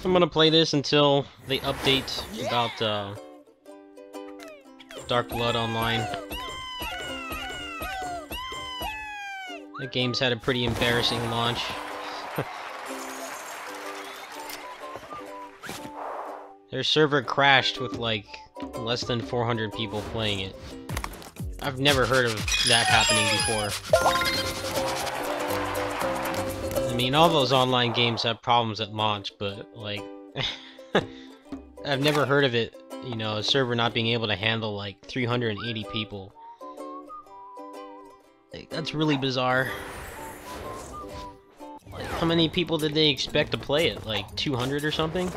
I'm gonna play this until they update about Dark Blood Online. The game's had a pretty embarrassing launch. Their server crashed with like less than 400 people playing it. I've never heard of that happening before. I mean, all those online games have problems at launch, but like, I've never heard of it, you know, a server not being able to handle like 380 people. Like, that's really bizarre. Like, how many people did they expect to play it? Like 200 or something?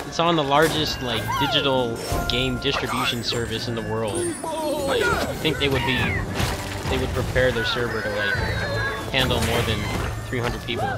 It's on the largest, like, digital game distribution service in the world. Like, you think they would prepare their server to, like, handle more than 300 people.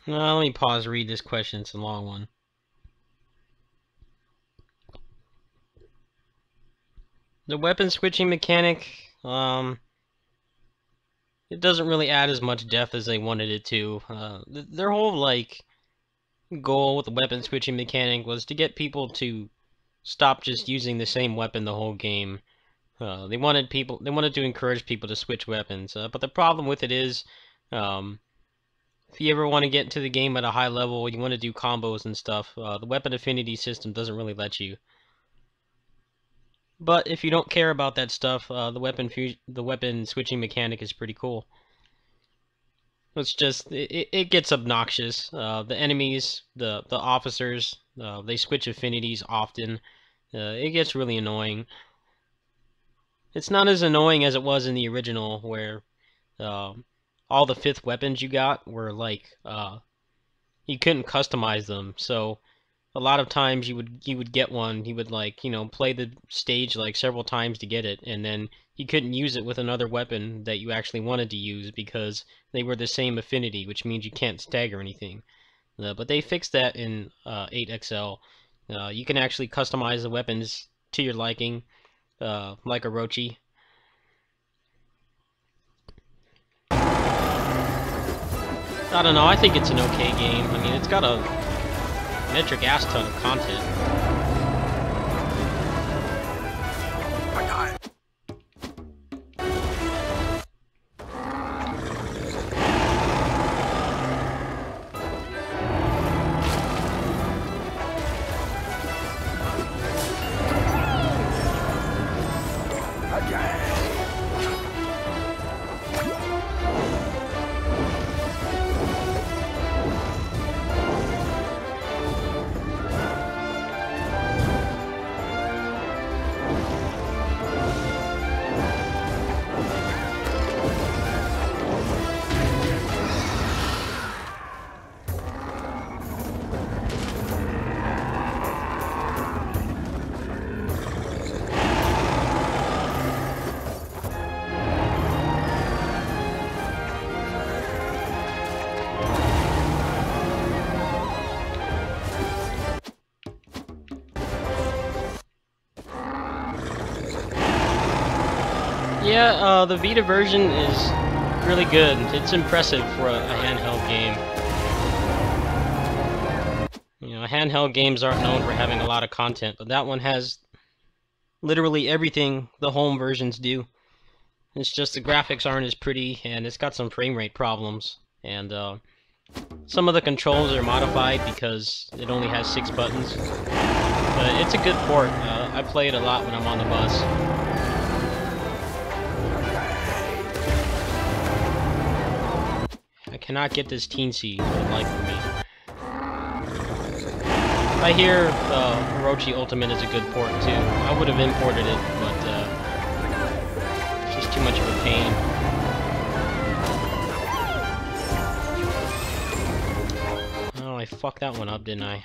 Let me pause, read this question, it's a long one. The weapon switching mechanic, it doesn't really add as much depth as they wanted it to. Their whole, like, goal with the weapon switching mechanic was to get people to stop just using the same weapon the whole game. They wanted to encourage people to switch weapons, but the problem with it is, if you ever want to get into the game at a high level, you want to do combos and stuff, the weapon affinity system doesn't really let you. But if you don't care about that stuff, the weapon switching mechanic is pretty cool. It's just, it gets obnoxious. The enemies, the officers, they switch affinities often. It gets really annoying. It's not as annoying as it was in the original, where all the 5th weapons you got were like, you couldn't customize them, so a lot of times you would get one, you would, like, you know, play the stage like several times to get it, and then you couldn't use it with another weapon that you actually wanted to use because they were the same affinity, which means you can't stagger anything. But they fixed that in 8XL. You can actually customize the weapons to your liking, like Orochi. I don't know, I think it's an okay game. I mean, it's got a metric ass ton of content. Yeah, the Vita version is really good. It's impressive for a handheld game. You know, handheld games aren't known for having a lot of content, but that one has literally everything the home versions do. It's just the graphics aren't as pretty, and it's got some frame rate problems. And some of the controls are modified because it only has 6 buttons. But it's a good port. I play it a lot when I'm on the bus. I cannot get this teensy for the life of me. I hear Orochi Ultimate is a good port too. I would have imported it, but it's just too much of a pain. Oh, I fucked that one up, didn't I?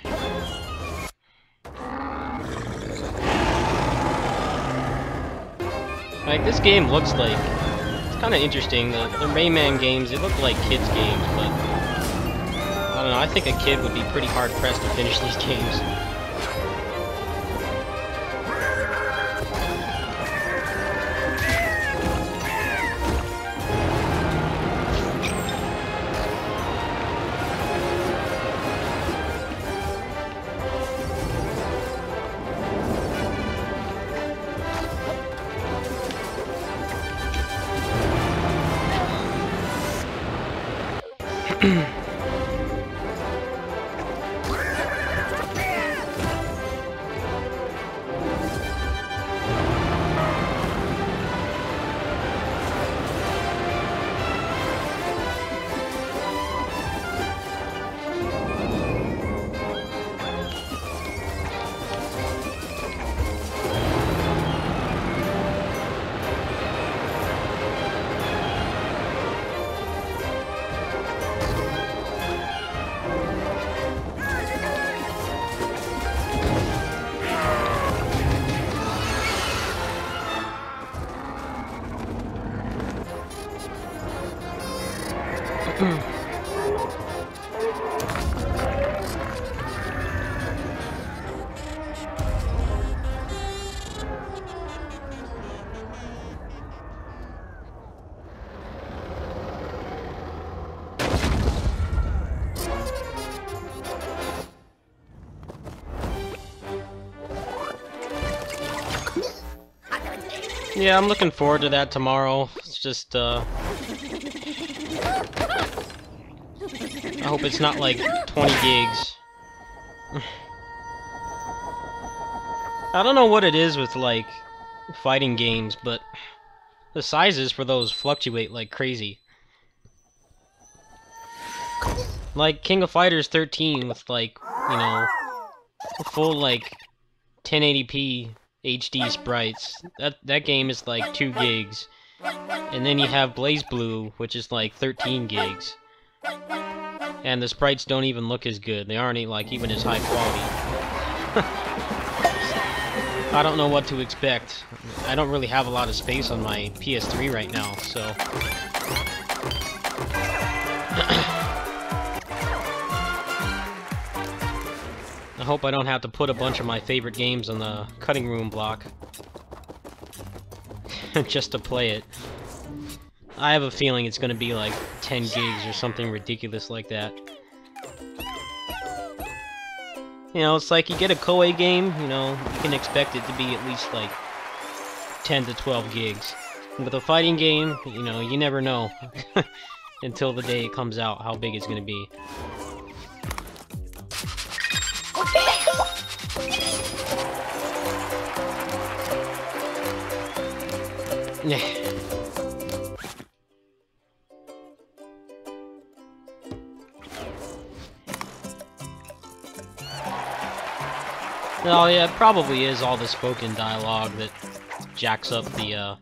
Like, this game looks like... It's kind of interesting. The Rayman games, they look like kids' games, but... I don't know, I think a kid would be pretty hard-pressed to finish these games. Yeah, I'm looking forward to that tomorrow. It's just, I hope it's not like 20 gigs. I don't know what it is with, like, fighting games, but the sizes for those fluctuate like crazy. Like King of Fighters 13 with, like, you know, full, like, 1080p HD sprites. That game is like 2 gigs. And then you have BlazBlue, which is like 13 gigs. And the sprites don't even look as good. They aren't like even as high quality. I don't know what to expect. I don't really have a lot of space on my PS3 right now, so... I hope I don't have to put a bunch of my favorite games on the cutting room block. Just to play it. I have a feeling it's gonna be like 10 gigs or something ridiculous like that. You know, it's like you get a Koei game, you know, you can expect it to be at least like 10 to 12 gigs. With a fighting game, you know, you never know until the day it comes out how big it's gonna be. Yeah. Oh yeah, it probably is all the spoken dialogue that jacks up the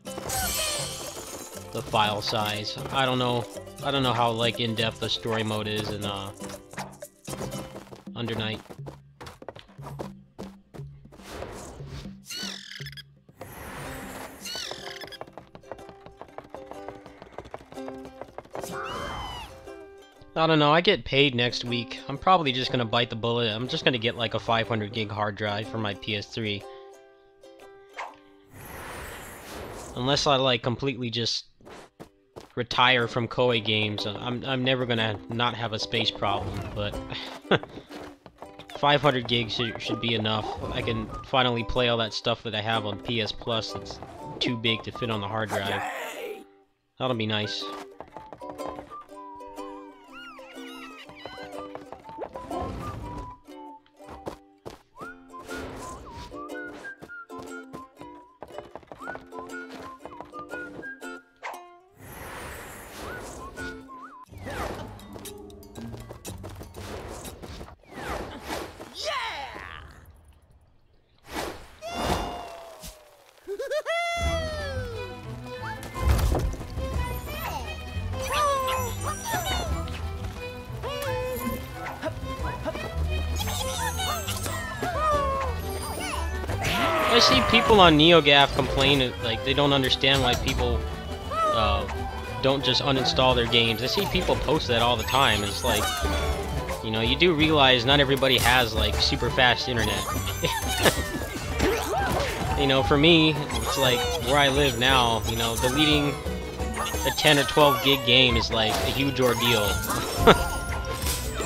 file size. I don't know how like in-depth the story mode is in Under Night. I don't know, I get paid next week. I'm probably just gonna bite the bullet. I'm just gonna get like a 500 gig hard drive for my PS3. Unless I like completely just retire from Koei games, I'm never gonna not have a space problem, but 500 gigs should be enough. I can finally play all that stuff that I have on PS Plus that's too big to fit on the hard drive. That'll be nice. I see people on NeoGAF complain like they don't understand why people don't just uninstall their games. I see people post that all the time. It's like, you know, you do realize not everybody has like super fast internet. You know, for me, it's like where I live now, you know, deleting a 10 or 12 gig game is like a huge ordeal.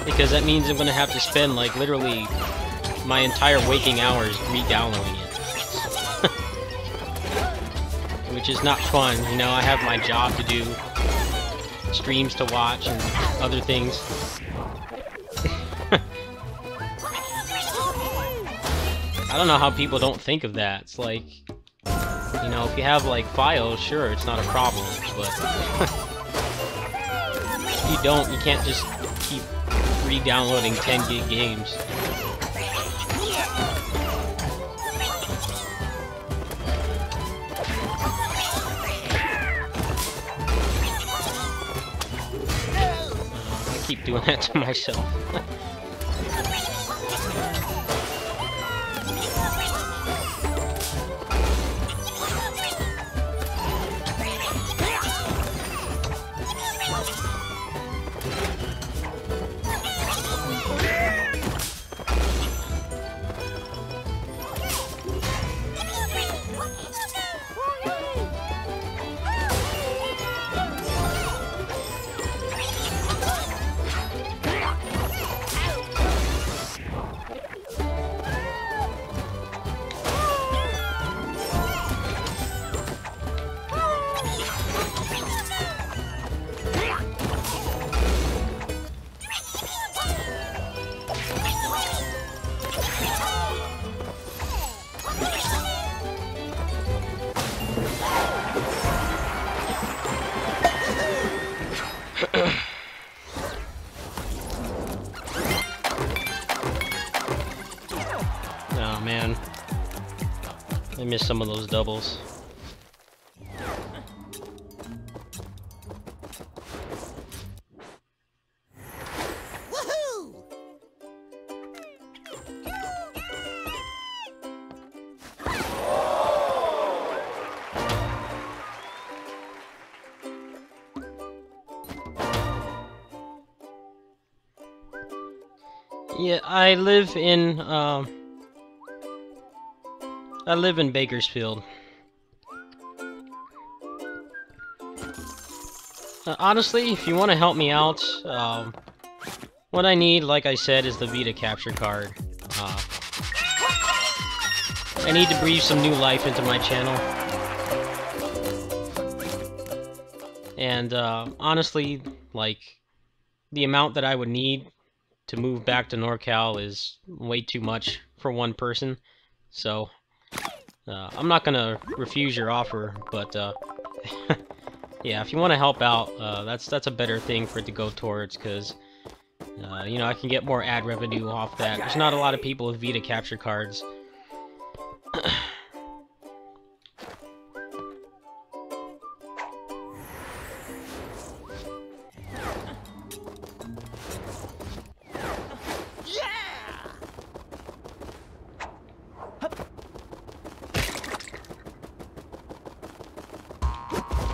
Because that means I'm gonna have to spend like literally my entire waking hours re-downloading it. Which is not fun, you know, I have my job to do, streams to watch, and other things. I don't know how people don't think of that. It's like, you know, if you have like files, sure, it's not a problem, but if you don't, you can't just keep re-downloading 10 gig games. I keep doing that to myself. Oh man, I missed some of those doubles. Yeah, I live in Bakersfield. Honestly, if you want to help me out, what I need, like I said, is the Vita capture card. I need to breathe some new life into my channel. And honestly, like, the amount that I would need to move back to NorCal is way too much for one person. So, I'm not gonna refuse your offer, but yeah, if you want to help out, that's a better thing for it to go towards, because you know, I can get more ad revenue off that. There's not a lot of people with Vita capture cards.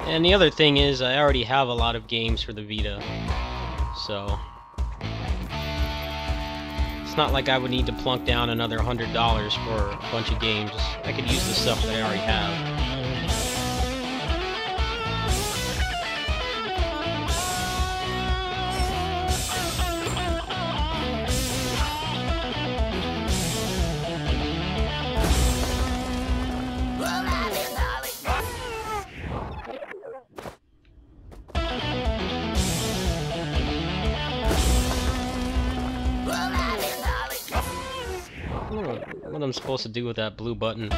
And the other thing is, I already have a lot of games for the Vita, so it's not like I would need to plunk down another $100 for a bunch of games. I could use the stuff that I already have. What I'm supposed to do with that blue button.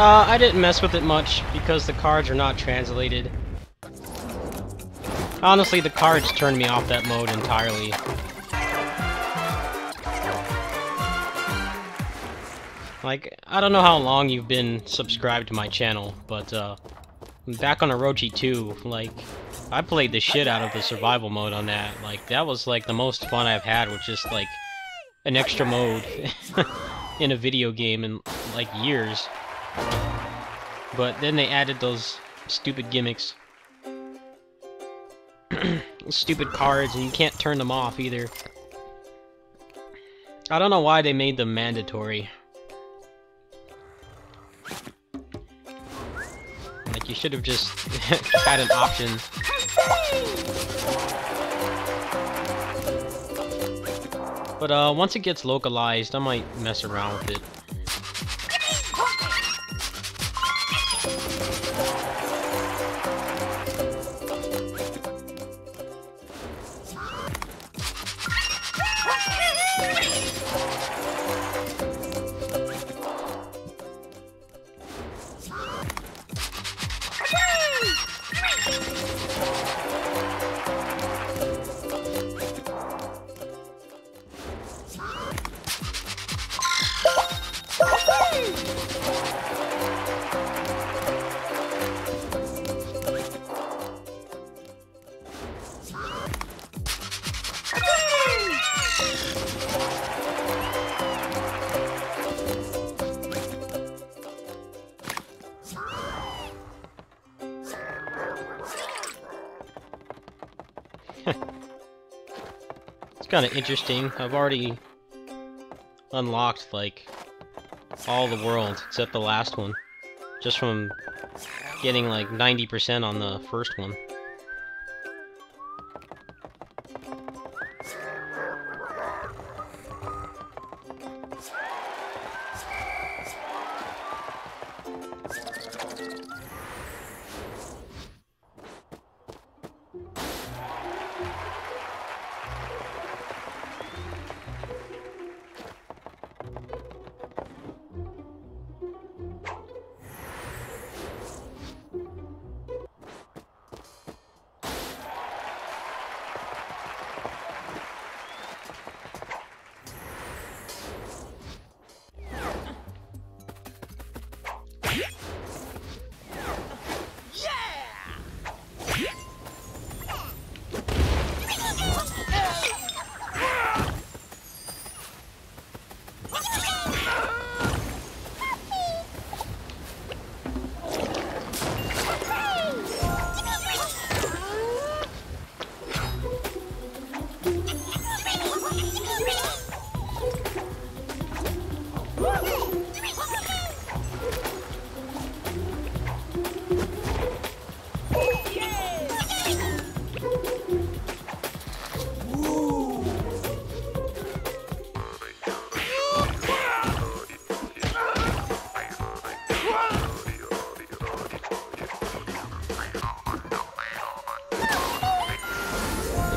I didn't mess with it much because the cards are not translated. Honestly, the cards turned me off that mode entirely. Like, I don't know how long you've been subscribed to my channel, but back on Orochi 2, like, I played the shit out of the survival mode on that. Like, that was like the most fun I've had with just like an extra mode in a video game in like years. But then they added those stupid gimmicks. Stupid cards, and you can't turn them off either. I don't know why they made them mandatory. Like, you should have just had an option. But once it gets localized, I might mess around with it. It's kind of interesting. I've already unlocked, like, all the worlds except the last one. Just from getting, like, 90% on the first one.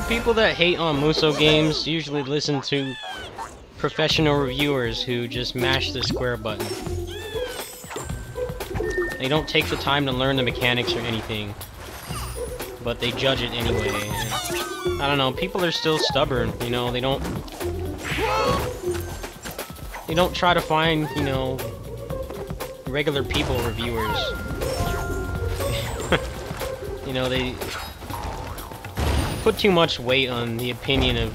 People that hate on Musou games usually listen to professional reviewers who just mash the square button. They don't take the time to learn the mechanics or anything, but they judge it anyway. And I don't know, people are still stubborn, you know, they don't try to find, you know, regular people reviewers. You know, they put too much weight on the opinion of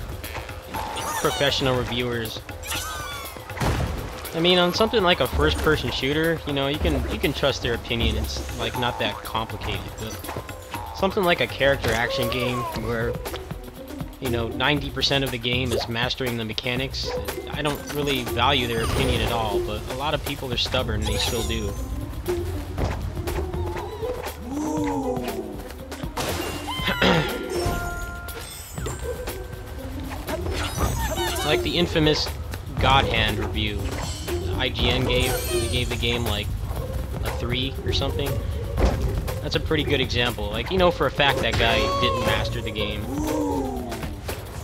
professional reviewers. I mean, on something like a first-person shooter, you know, you can trust their opinion. It's like not that complicated. But something like a character action game where, you know, 90% of the game is mastering the mechanics, I don't really value their opinion at all. But a lot of people are stubborn; they still do. Like the infamous God Hand review IGN gave. They gave the game like a 3 or something. That's a pretty good example. Like, you know for a fact that guy didn't master the game.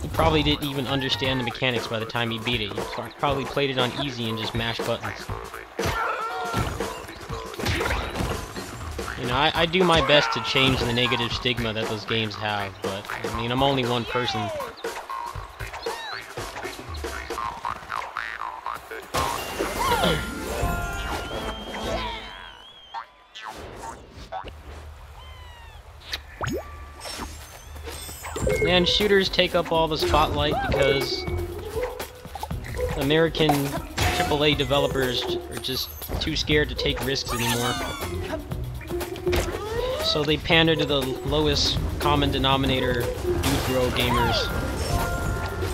He probably didn't even understand the mechanics by the time he beat it. He probably played it on easy and just mashed buttons. You know, I do my best to change the negative stigma that those games have, but, I mean, I'm only one person. And shooters take up all the spotlight because American AAA developers are just too scared to take risks anymore. So they pander to the lowest common denominator dude bro gamers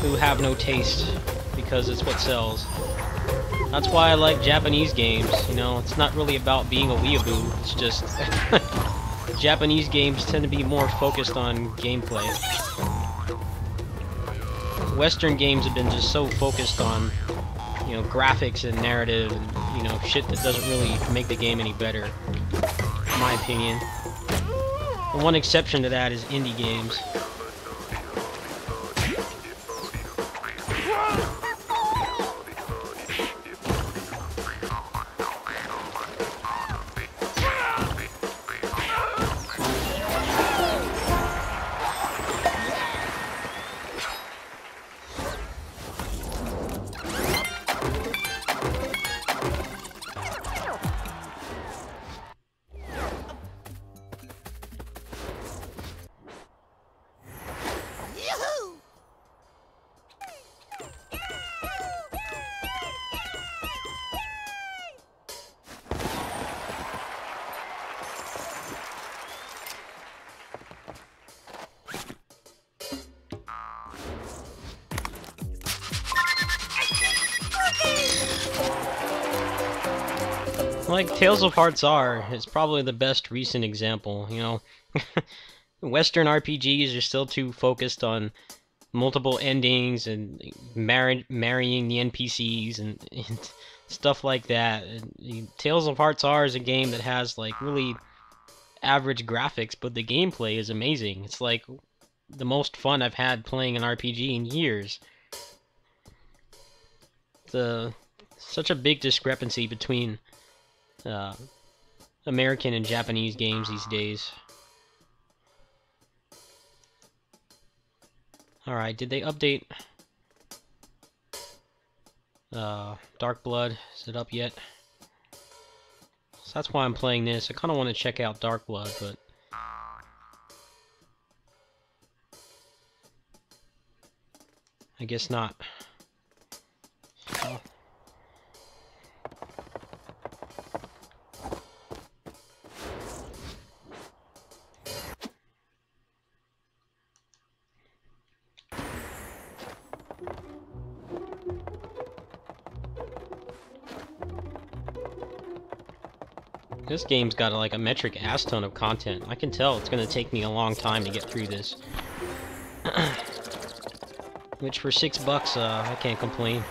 who have no taste because it's what sells. That's why I like Japanese games, you know, it's not really about being a weeaboo, it's just Japanese games tend to be more focused on gameplay. Western games have been just so focused on, you know, graphics and narrative and, you know, shit that doesn't really make the game any better, in my opinion. The one exception to that is indie games. Like Tales of Hearts R is probably the best recent example, you know. Western RPGs are still too focused on multiple endings and marrying the NPCs and stuff like that. And Tales of Hearts R is a game that has like really average graphics, but the gameplay is amazing. It's like the most fun I've had playing an RPG in years. Such a big discrepancy between American and Japanese games these days. Alright, did they update Dark Blood? Is it up yet? So that's why I'm playing this. I kind of want to check out Dark Blood, but I guess not. Oh. This game's got like a metric ass ton of content. I can tell it's gonna take me a long time to get through this. Which for $6, I can't complain.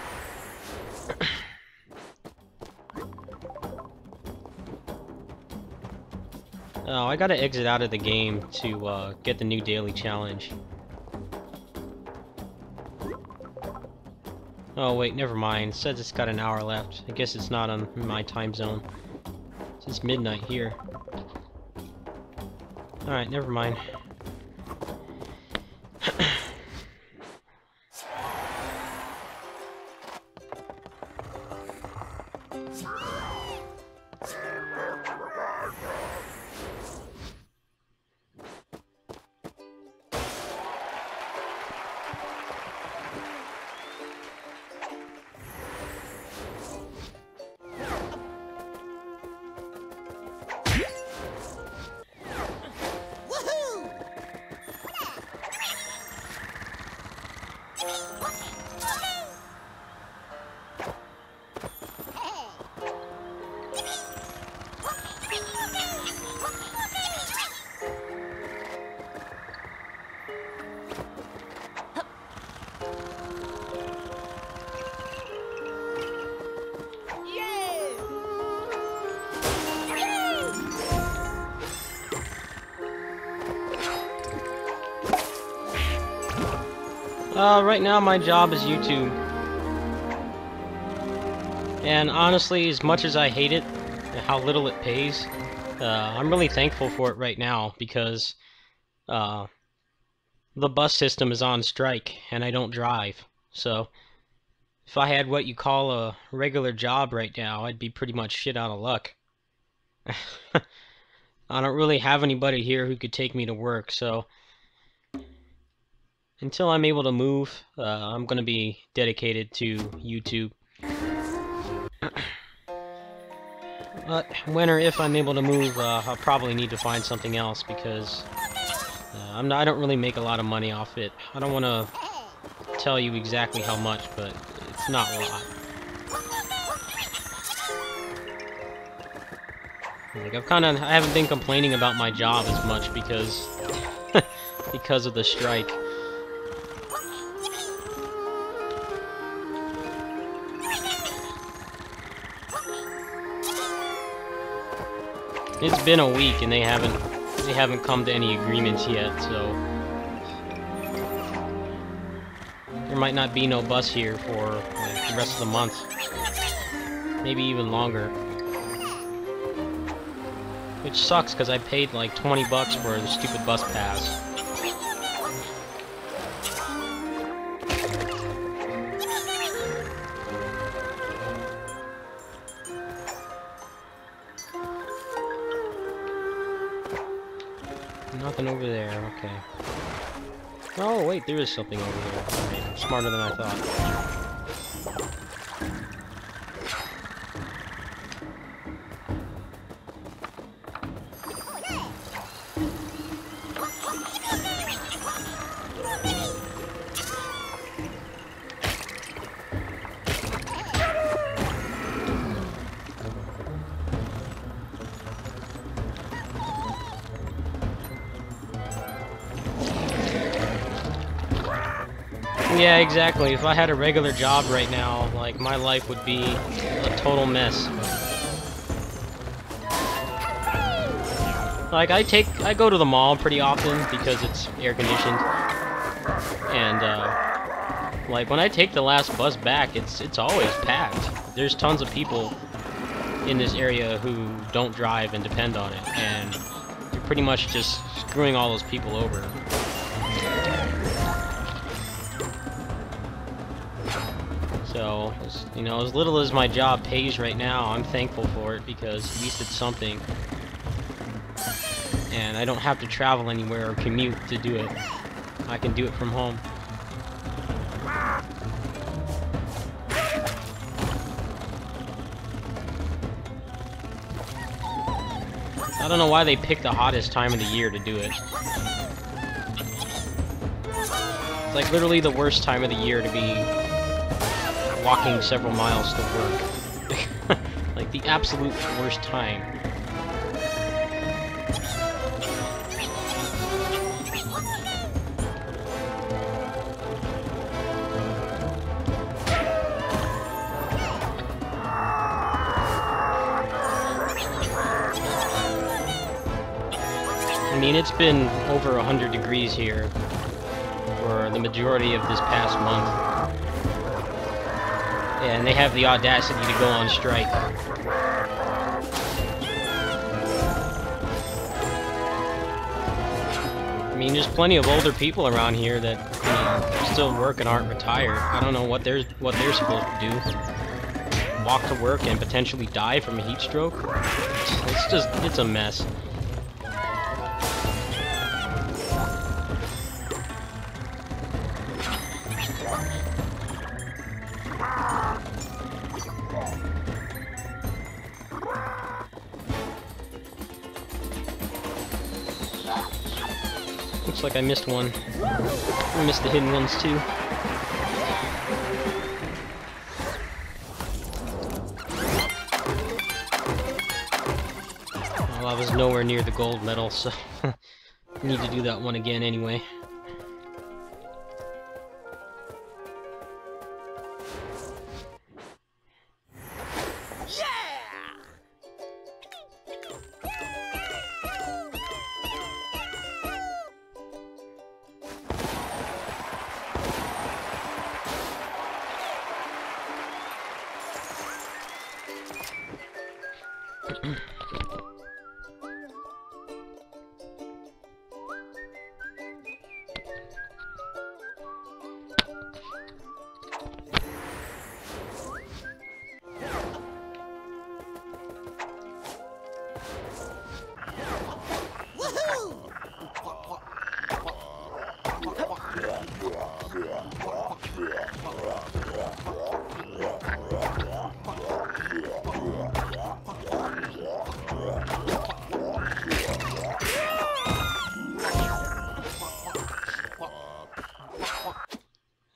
Oh, I gotta exit out of the game to get the new daily challenge. Oh wait, never mind. It says it's got an hour left. I guess it's not on my time zone. It's midnight here. Alright, never mind. Right now my job is YouTube. And honestly, as much as I hate it, and how little it pays, I'm really thankful for it right now because uh, the bus system is on strike and I don't drive. So if I had what you call a regular job right now, I'd be pretty much shit out of luck. I don't really have anybody here who could take me to work, so until I'm able to move, I'm going to be dedicated to YouTube. But when or if I'm able to move, I'll probably need to find something else because I don't really make a lot of money off it. I don't want to tell you exactly how much, but it's not a lot. Like I haven't been complaining about my job as much because because of the strike. It's been a week and they haven't come to any agreements yet, so there might not be no bus here for like, the rest of the month. Maybe even longer. Which sucks because I paid like 20 bucks for the stupid bus pass. Nothing over there, okay. Oh, wait, there is something over there. Okay, I'm smarter than I thought. Yeah, exactly. If I had a regular job right now, like, my life would be a total mess. Like, I go to the mall pretty often because it's air-conditioned. And, like, when I take the last bus back, it's always packed. There's tons of people in this area who don't drive and depend on it, and you're pretty much just screwing all those people over. So, you know, as little as my job pays right now, I'm thankful for it because at least it's something. And I don't have to travel anywhere or commute to do it. I can do it from home. I don't know why they pick the hottest time of the year to do it. It's like literally the worst time of the year to be walking several miles to work. Like the absolute worst time. I mean, it's been over 100 degrees here for the majority of this past month. And they have the audacity to go on strike. I mean, there's plenty of older people around here that, you know, still work and aren't retired. I don't know what they're supposed to do. Walk to work and potentially die from a heat stroke? It's a mess. Looks like I missed one. I missed the hidden ones too. Well, I was nowhere near the gold medal, so need to do that one again anyway.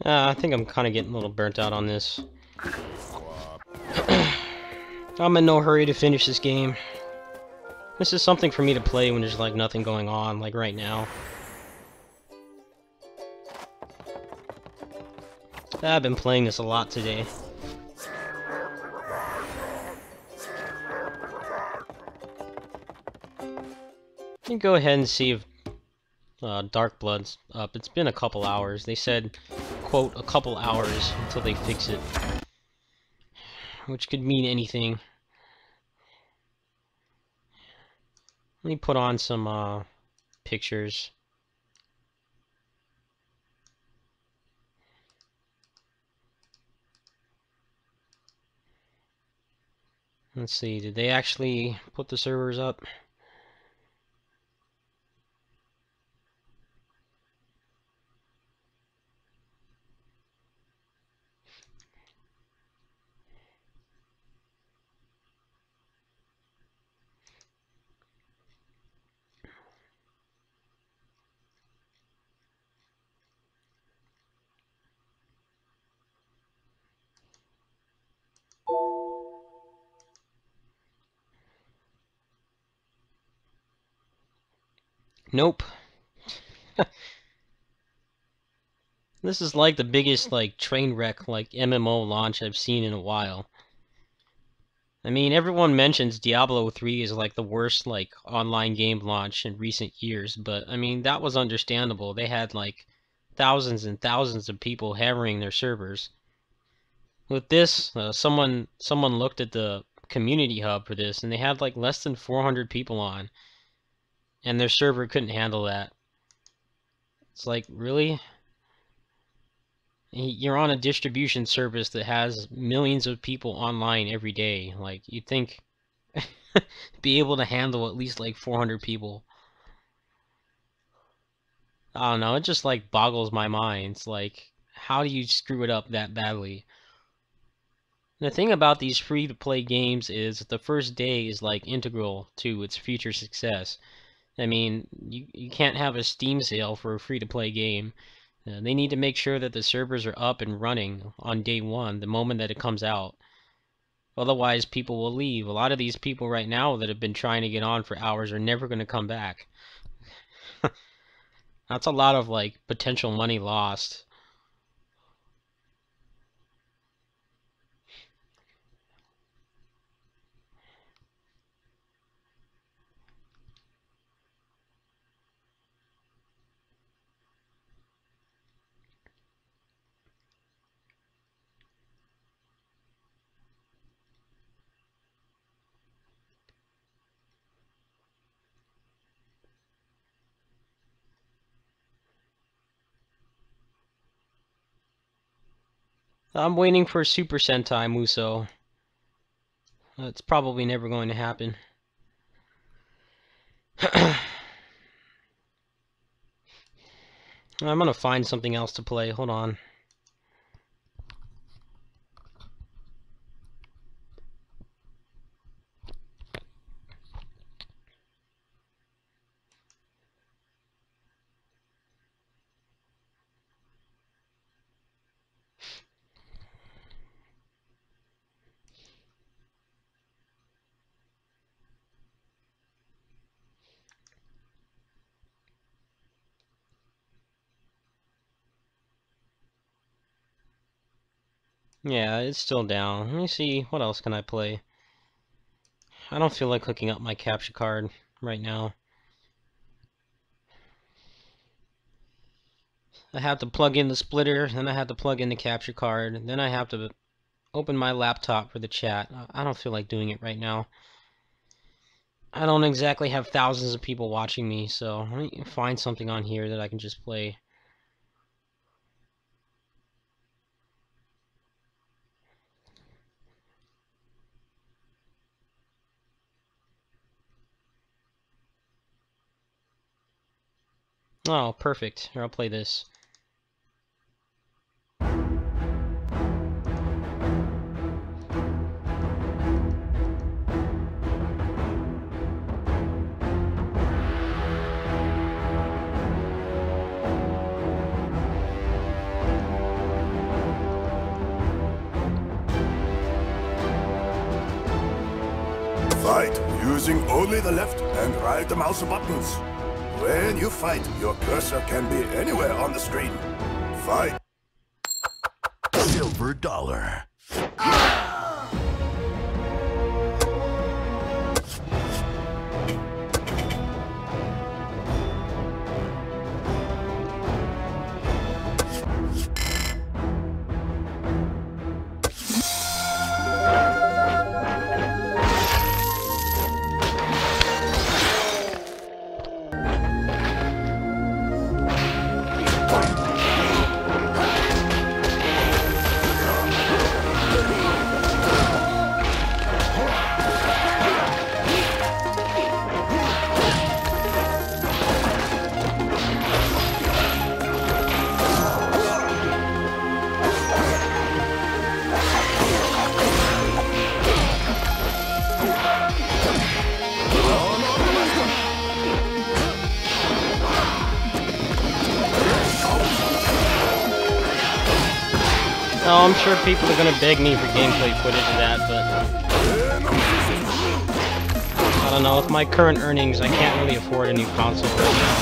I think I'm kind of getting a little burnt out on this. I'm in no hurry to finish this game. This is something for me to play when there's like nothing going on, like right now. I've been playing this a lot today. Let me go ahead and see if Dark Blood's up. It's been a couple hours. They said, quote, a couple hours until they fix it. Which could mean anything. Let me put on some pictures. Let's see, did they actually put the servers up? Nope. This is like the biggest like train wreck like MMO launch I've seen in a while. I mean, everyone mentions Diablo 3 is like the worst like online game launch in recent years, but I mean, that was understandable. They had like thousands and thousands of people hammering their servers. With this, someone looked at the community hub for this and they had like less than 400 people on, and their server couldn't handle that. It's like, really? You're on a distribution service that has millions of people online every day. Like, you'd think be able to handle at least like 400 people. I don't know, it just like boggles my mind. It's like, how do you screw it up that badly? The thing about these free-to-play games is that the first day is like integral to its future success. I mean, you can't have a Steam sale for a free-to-play game. They need to make sure that the servers are up and running on day one, the moment that it comes out. Otherwise, people will leave. A lot of these people right now that have been trying to get on for hours are never going to come back. That's a lot of, like, potential money lost. I'm waiting for Super Sentai Muso. It's probably never going to happen. I'm gonna find something else to play. Hold on. Yeah, it's still down. Let me see, what else can I play? I don't feel like hooking up my capture card right now. I have to plug in the splitter, then I have to plug in the capture card, then I have to open my laptop for the chat. I don't feel like doing it right now. I don't exactly have thousands of people watching me, so let me find something on here that I can just play. Oh, perfect. Here, I'll play this. Pressing only the left and right mouse buttons. When you fight, your cursor can be anywhere on the screen. Fight. Silver dollar. Oh, I'm sure people are gonna beg me for gameplay footage of that, but I don't know. With my current earnings, I can't really afford a new console right now.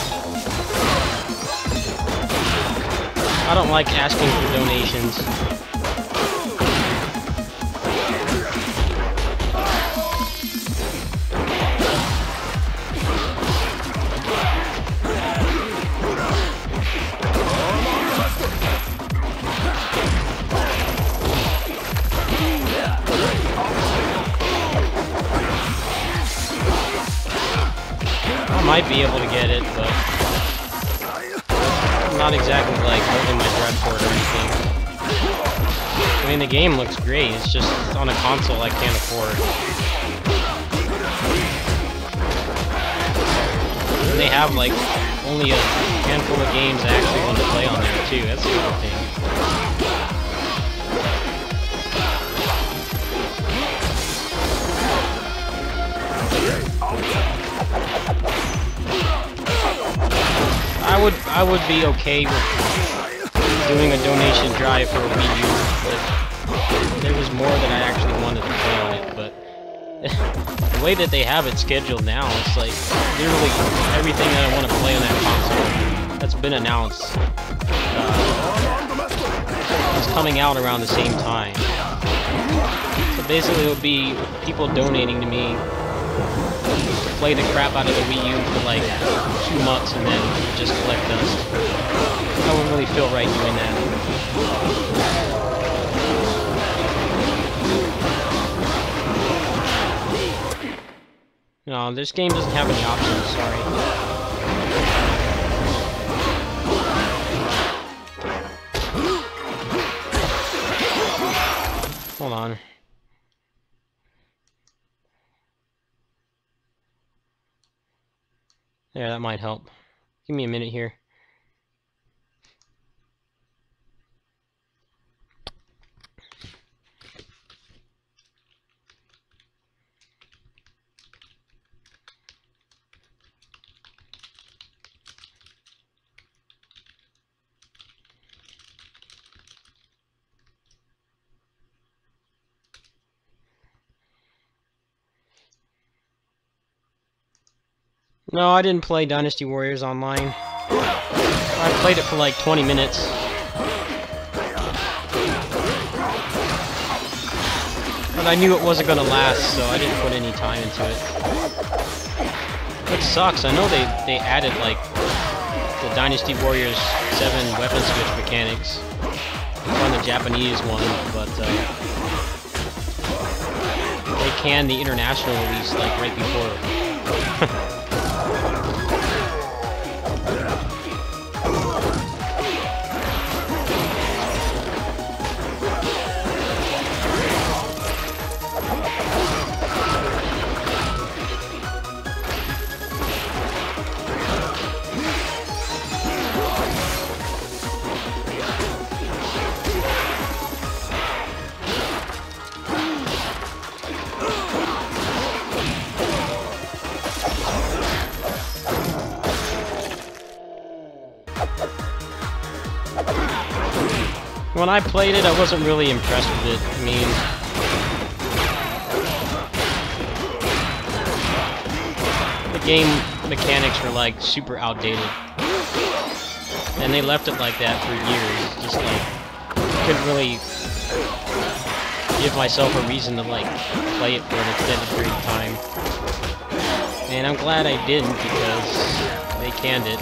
I don't like asking for donations. I might be able to get it, but I'm not exactly like holding my breath for it or anything. I mean, the game looks great, it's just on a console I can't afford. And they have like only a handful of games I actually want to play on there too, that's the other thing. I would be okay with doing a donation drive for a Wii U, but there was more that I actually wanted to play on it, but the way that they have it scheduled now, it's like literally everything that I want to play on that console that's been announced is coming out around the same time. So basically it would be people donating to me play the crap out of the Wii U for like 2 months and then just collect dust. I wouldn't really feel right doing that. No, this game doesn't have any options, sorry. Hold on. There, that might help. Give me a minute here. No, I didn't play Dynasty Warriors Online. I played it for like 20 minutes. But I knew it wasn't gonna last, so I didn't put any time into it. It sucks. I know they added like the Dynasty Warriors 7 weapon switch mechanics on the Japanese one, but they canned the international release like right before. When I played it, I wasn't really impressed with it. I mean, game mechanics were like super outdated. And they left it like that for years. Just like, couldn't really give myself a reason to like play it for an extended period of time. And I'm glad I didn't, because they canned it.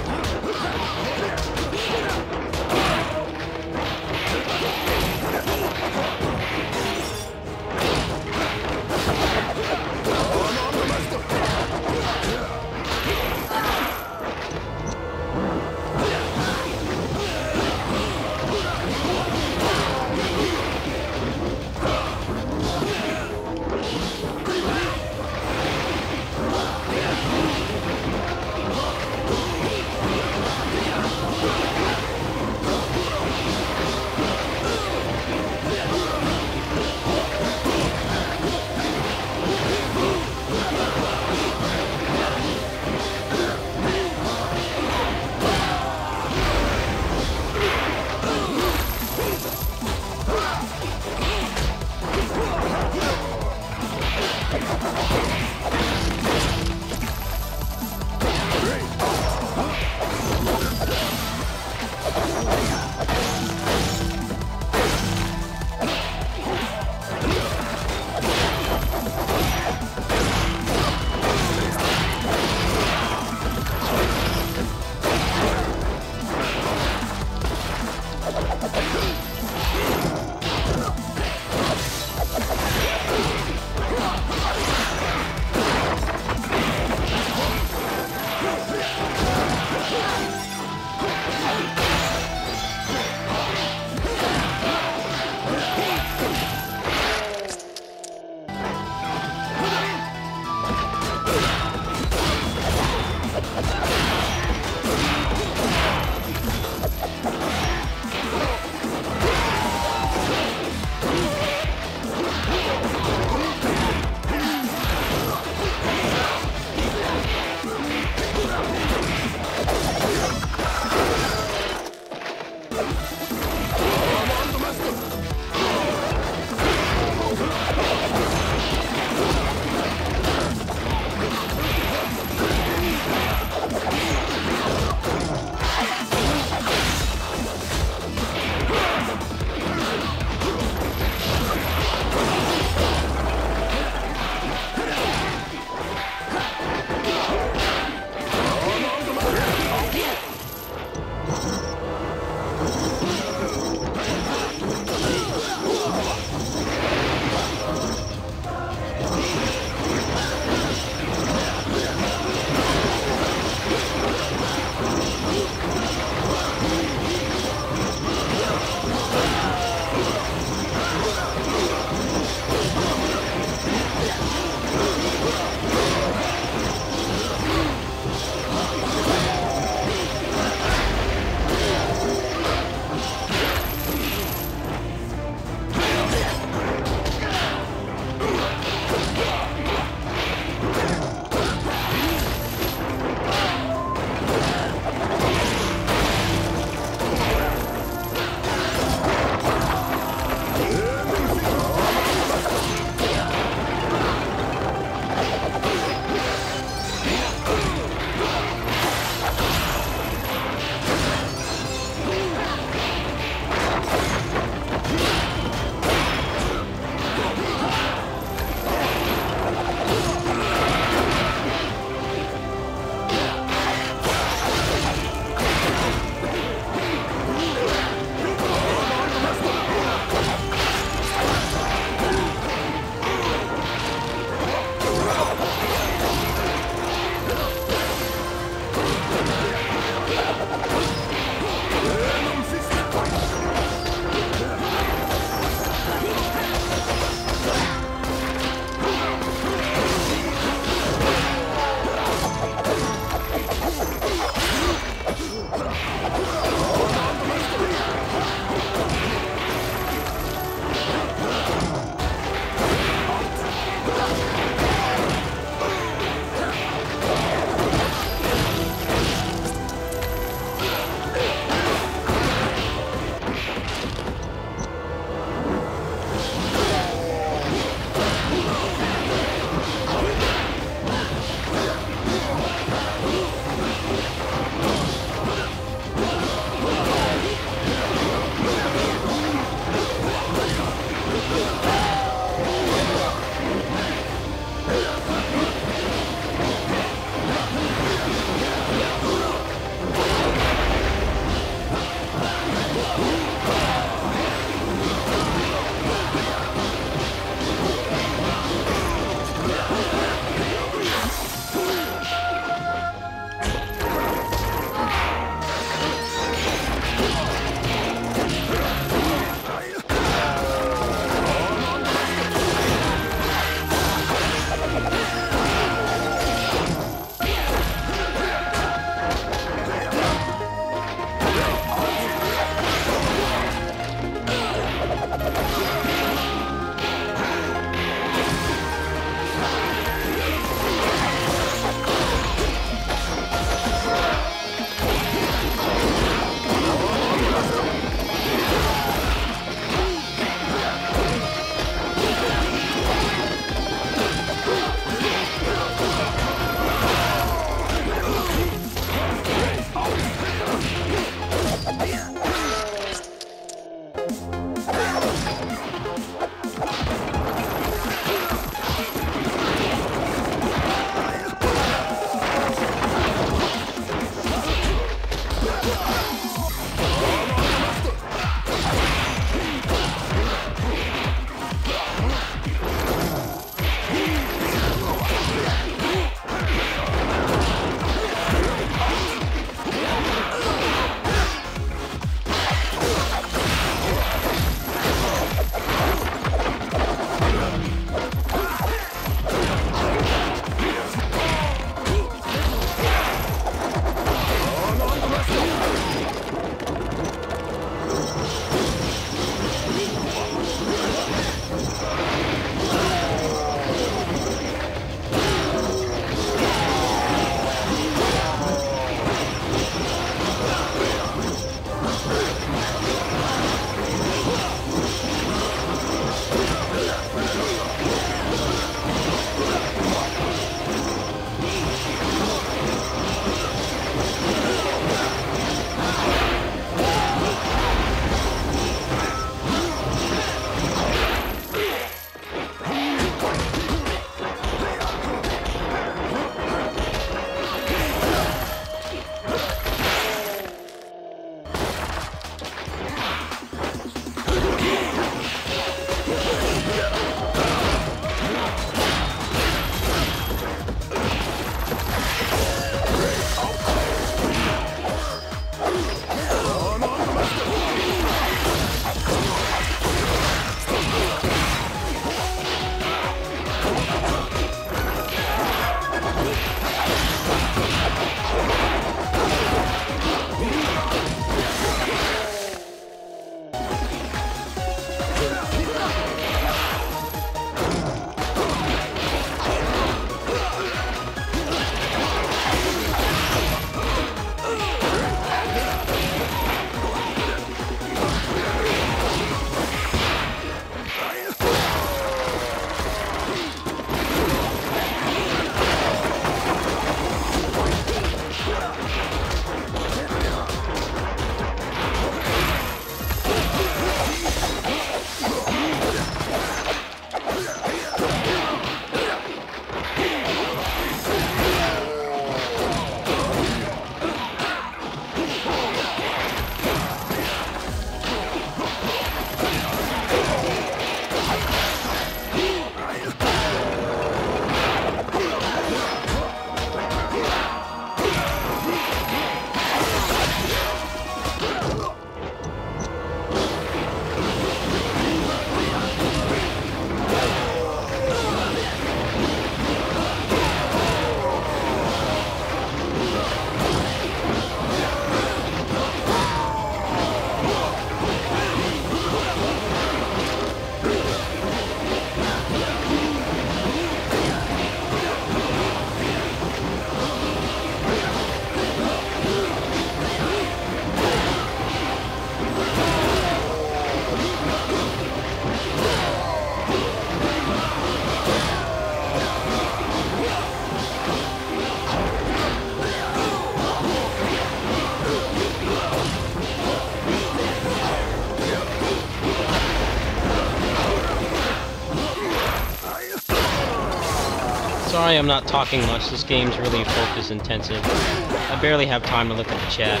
Sorry I'm not talking much, this game's really focus intensive. I barely have time to look at the chat.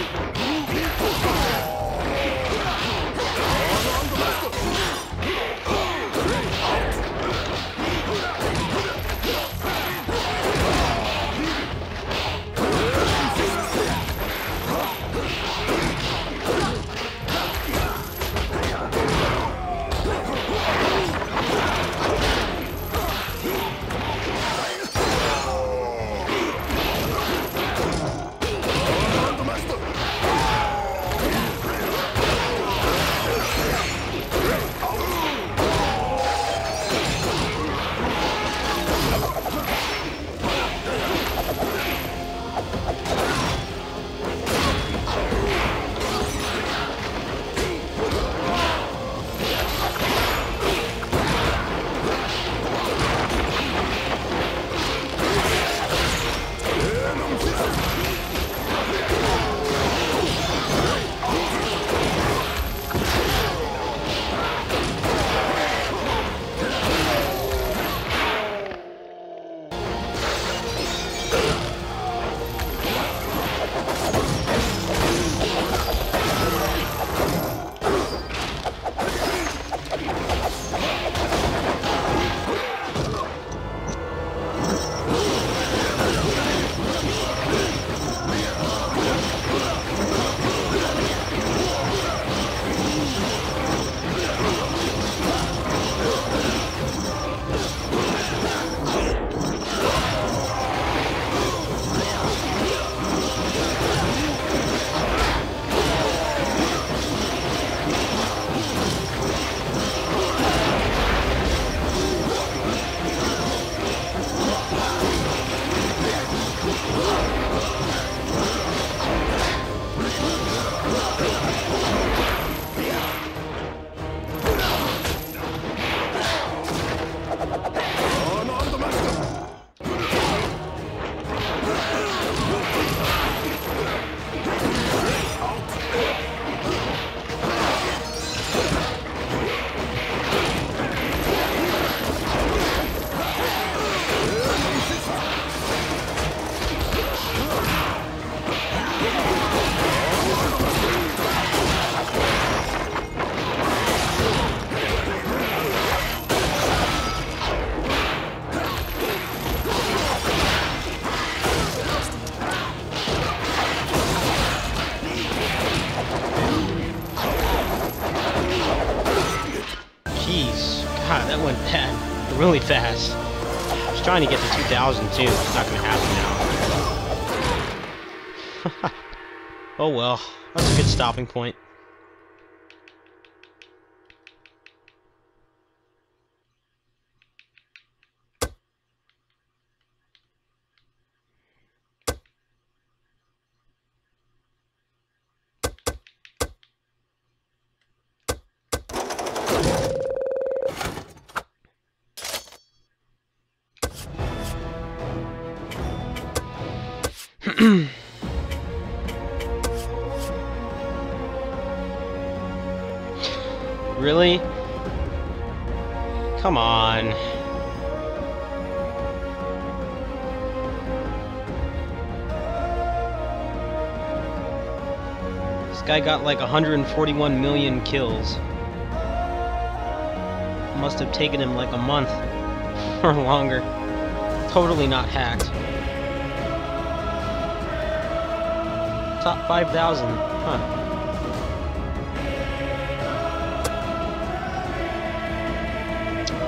Jeez, God, that went bad really fast. was trying to get to 2,000 too. It's not gonna happen now. Oh well, that's a good stopping point. Really? Come on. This guy got like 141 million kills. Must have taken him like a month or longer. Totally not hacked. Top 5,000. Huh.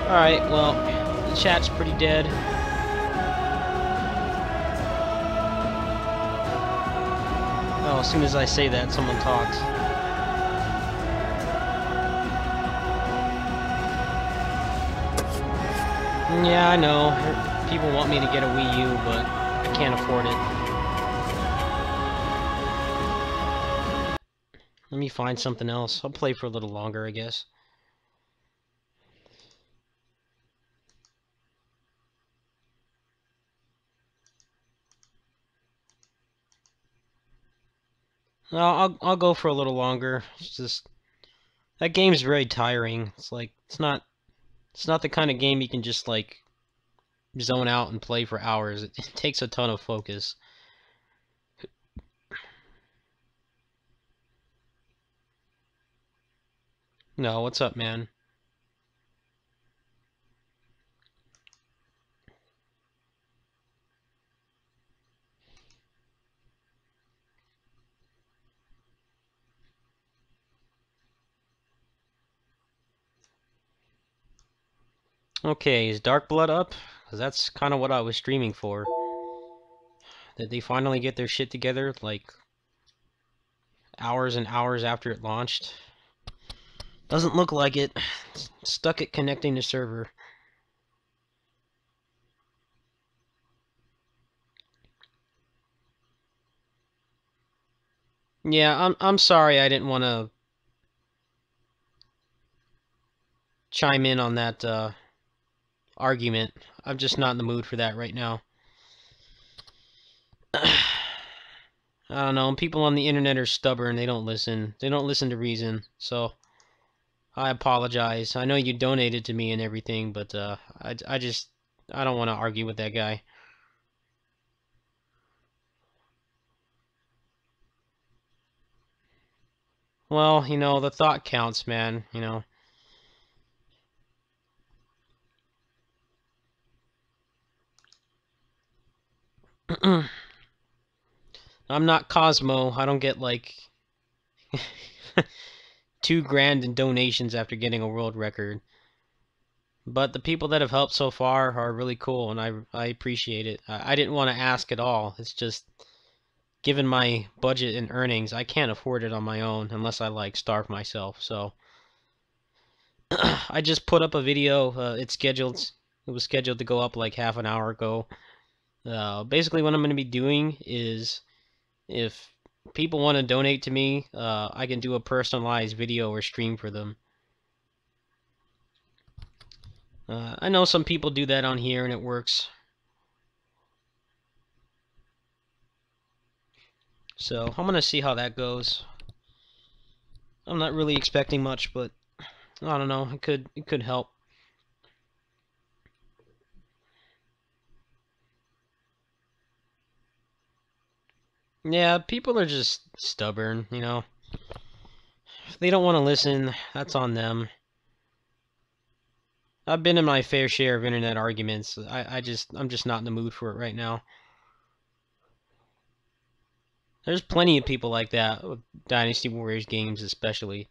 Alright, well, the chat's pretty dead. Oh, as soon as I say that, someone talks. Yeah, I know. People want me to get a Wii U, but I can't afford it. Let me find something else. I'll play for a little longer, I guess. No, I'll go for a little longer. It's just that game's very tiring. It's like it's not the kind of game you can just like zone out and play for hours. It takes a ton of focus. No, what's up, man? Okay, is Dark Blood up? Because that's kind of what I was streaming for. Did they finally get their shit together, like, hours and hours after it launched? Doesn't look like it. Stuck at connecting to server. Yeah, I'm sorry I didn't want to chime in on that, argument. I'm just not in the mood for that right now. I don't know, people on the internet are stubborn, they don't listen. They don't listen to reason, so I apologize. I know you donated to me and everything, but I don't want to argue with that guy. Well, you know, the thought counts, man, you know. I'm not Cosmo. I don't get like $2,000 in donations after getting a world record. But the people that have helped so far are really cool, and I appreciate it. I didn't want to ask at all. It's just, given my budget and earnings, I can't afford it on my own unless I like starve myself. So I just put up a video. It was scheduled to go up like half an hour ago. Basically, what I'm going to be doing is, if people want to donate to me, I can do a personalized video or stream for them. I know some people do that on here and it works. So I'm gonna see how that goes. I'm not really expecting much, but I don't know, it could help. Yeah, people are just stubborn, you know. If they don't want to listen, that's on them. I've been in my fair share of internet arguments. I'm just not in the mood for it right now. There's plenty of people like that, with Dynasty Warriors games especially.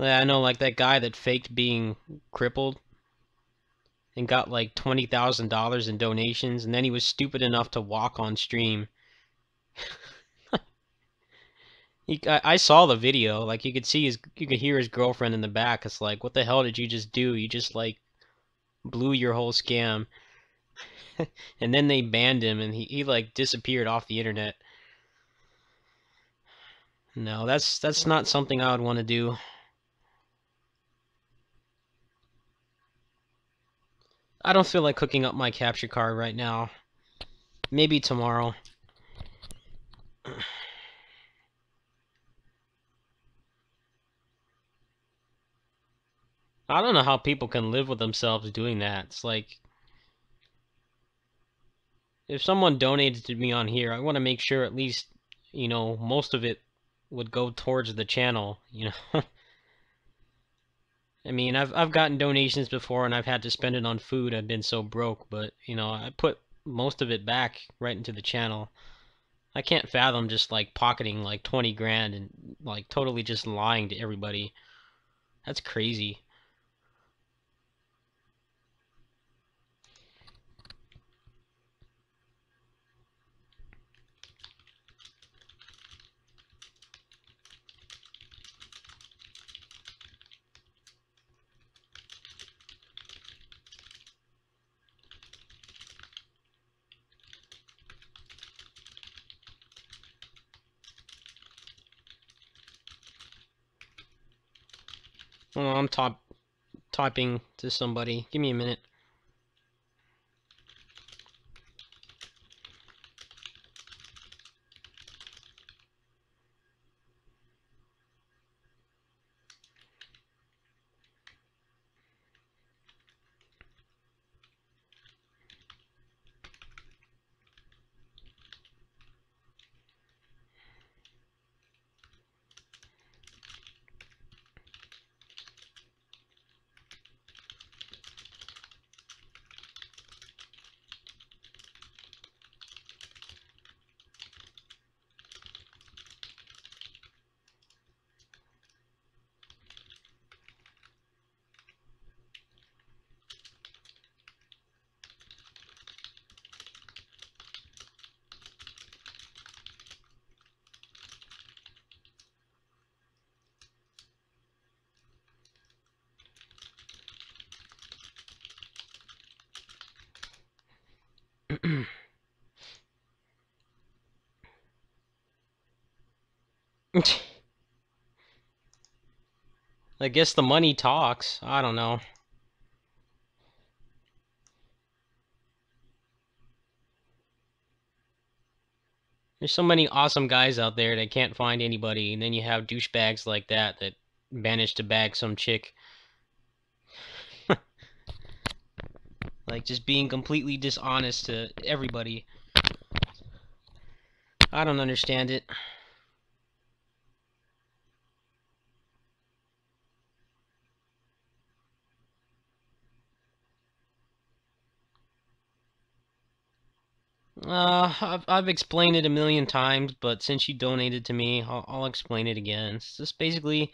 Yeah, I know, like that guy that faked being crippled and got like $20,000 in donations, and then he was stupid enough to walk on stream. I saw the video. Like you could see you could hear his girlfriend in the back. It's like, what the hell did you just do? You just like blew your whole scam. And then they banned him, and he like disappeared off the internet. No, that's not something I would want to do. I don't feel like cooking up my capture card right now. Maybe tomorrow. I don't know how people can live with themselves doing that. It's like, if someone donated to me on here, I want to make sure at least, you know, most of it would go towards the channel, you know. I mean, I've gotten donations before and I've had to spend it on food. I've been so broke, but you know, I put most of it back right into the channel. I can't fathom just like pocketing like 20 grand and like totally just lying to everybody. That's crazy. Oh, I'm typing to somebody. Give me a minute. I guess the money talks. I don't know. There's so many awesome guys out there that can't find anybody, and then you have douchebags like that that manage to bag some chick. Like, just being completely dishonest to everybody. I don't understand it. I've explained it a million times, but since you donated to me, I'll explain it again. It's just basically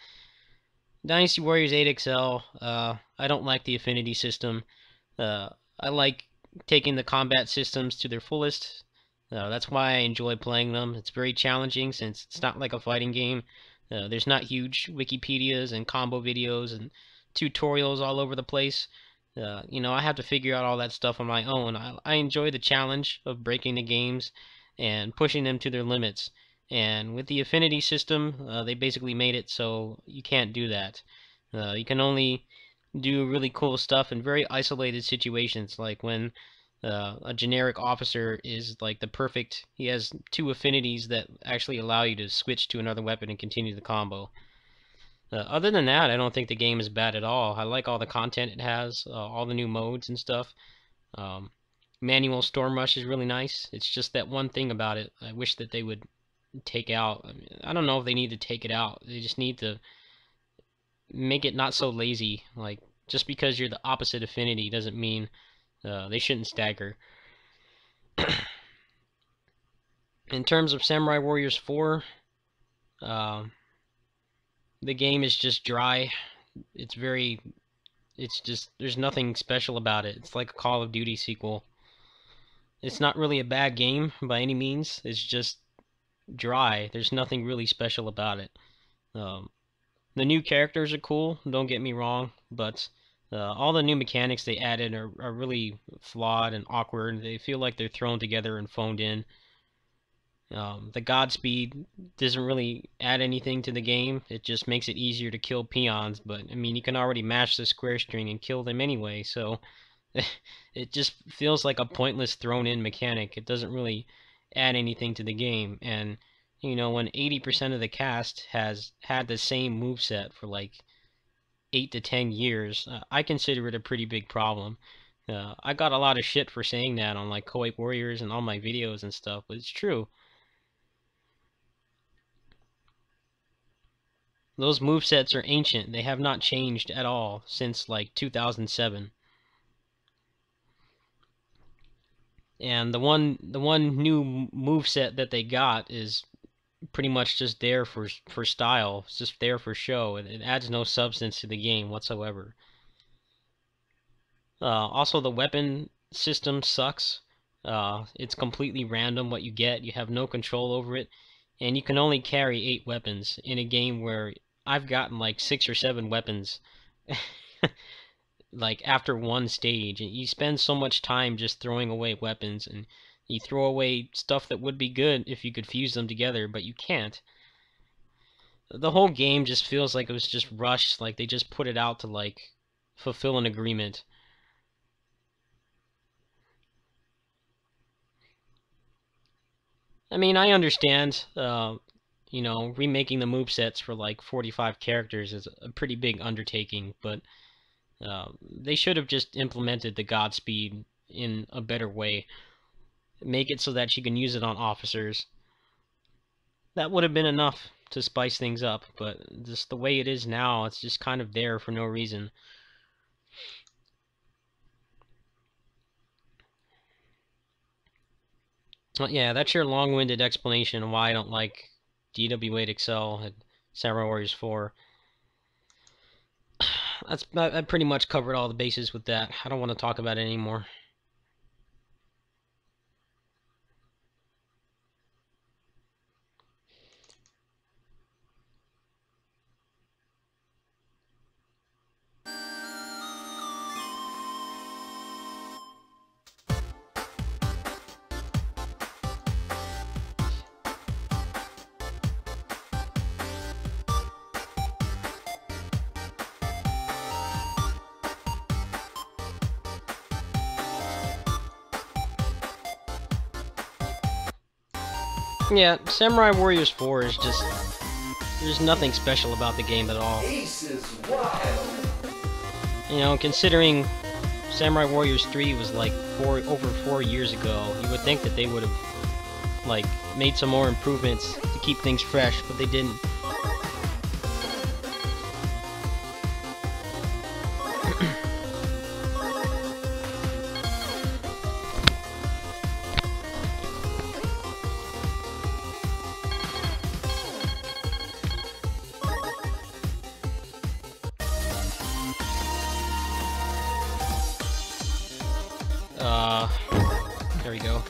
Dynasty Warriors 8XL. I don't like the affinity system. I like taking the combat systems to their fullest. That's why I enjoy playing them. It's very challenging since it's not like a fighting game. There's not huge Wikipedias and combo videos and tutorials all over the place. You know, I have to figure out all that stuff on my own. I enjoy the challenge of breaking the games and pushing them to their limits. And with the affinity system, they basically made it so you can't do that. You can only do really cool stuff in very isolated situations, like when a generic officer is like the perfect. He has two affinities that actually allow you to switch to another weapon and continue the combo. Other than that, I don't think the game is bad at all. I like all the content it has, all the new modes and stuff. Um, Manual Storm Rush is really nice. It's just that one thing about it I wish that they would take out. I mean, I don't know if they need to take it out. They just need to make it not so lazy. Like, just because you're the opposite affinity doesn't mean they shouldn't stagger. In terms of Samurai Warriors 4, The game is just dry. It's very, it's just, there's nothing special about it. It's like a Call of Duty sequel. It's not really a bad game by any means. It's just dry. There's nothing really special about it. Um, the new characters are cool, don't get me wrong, but all the new mechanics they added are really flawed and awkward. They feel like they're thrown together and phoned in. The Godspeed doesn't really add anything to the game. It just makes it easier to kill peons, but I mean, you can already mash the square string and kill them anyway, so it just feels like a pointless thrown-in mechanic. It doesn't really add anything to the game, and you know, when 80% of the cast has had the same moveset for like 8 to 10 years, I consider it a pretty big problem. I got a lot of shit for saying that on like Koei Warriors and all my videos and stuff, but it's true. Those movesets are ancient. They have not changed at all since like 2007. And the one new moveset that they got is pretty much just there for style. It's just there for show. It adds no substance to the game whatsoever. Also, the weapon system sucks. It's completely random what you get. You have no control over it, and you can only carry 8 weapons in a game where I've gotten like 6 or 7 weapons like after one stage. And you spend so much time just throwing away weapons, and you throw away stuff that would be good if you could fuse them together, but you can't. The whole game just feels like it was just rushed, like they just put it out to like fulfill an agreement. I mean, I understand, you know, remaking the movesets for like 45 characters is a pretty big undertaking, but they should have just implemented the Godspeed in a better way. Make it so that you can use it on officers. That would have been enough to spice things up, but just the way it is now, it's just kind of there for no reason. Well, yeah, that's your long-winded explanation of why I don't like DW8XL and Samurai Warriors 4. I pretty much covered all the bases with that. I don't want to talk about it anymore. Yeah, Samurai Warriors 4 is just... there's nothing special about the game at all. You know, considering Samurai Warriors 3 was like over 4 years ago, you would think that they would have, like, made some more improvements to keep things fresh, but they didn't. There we go.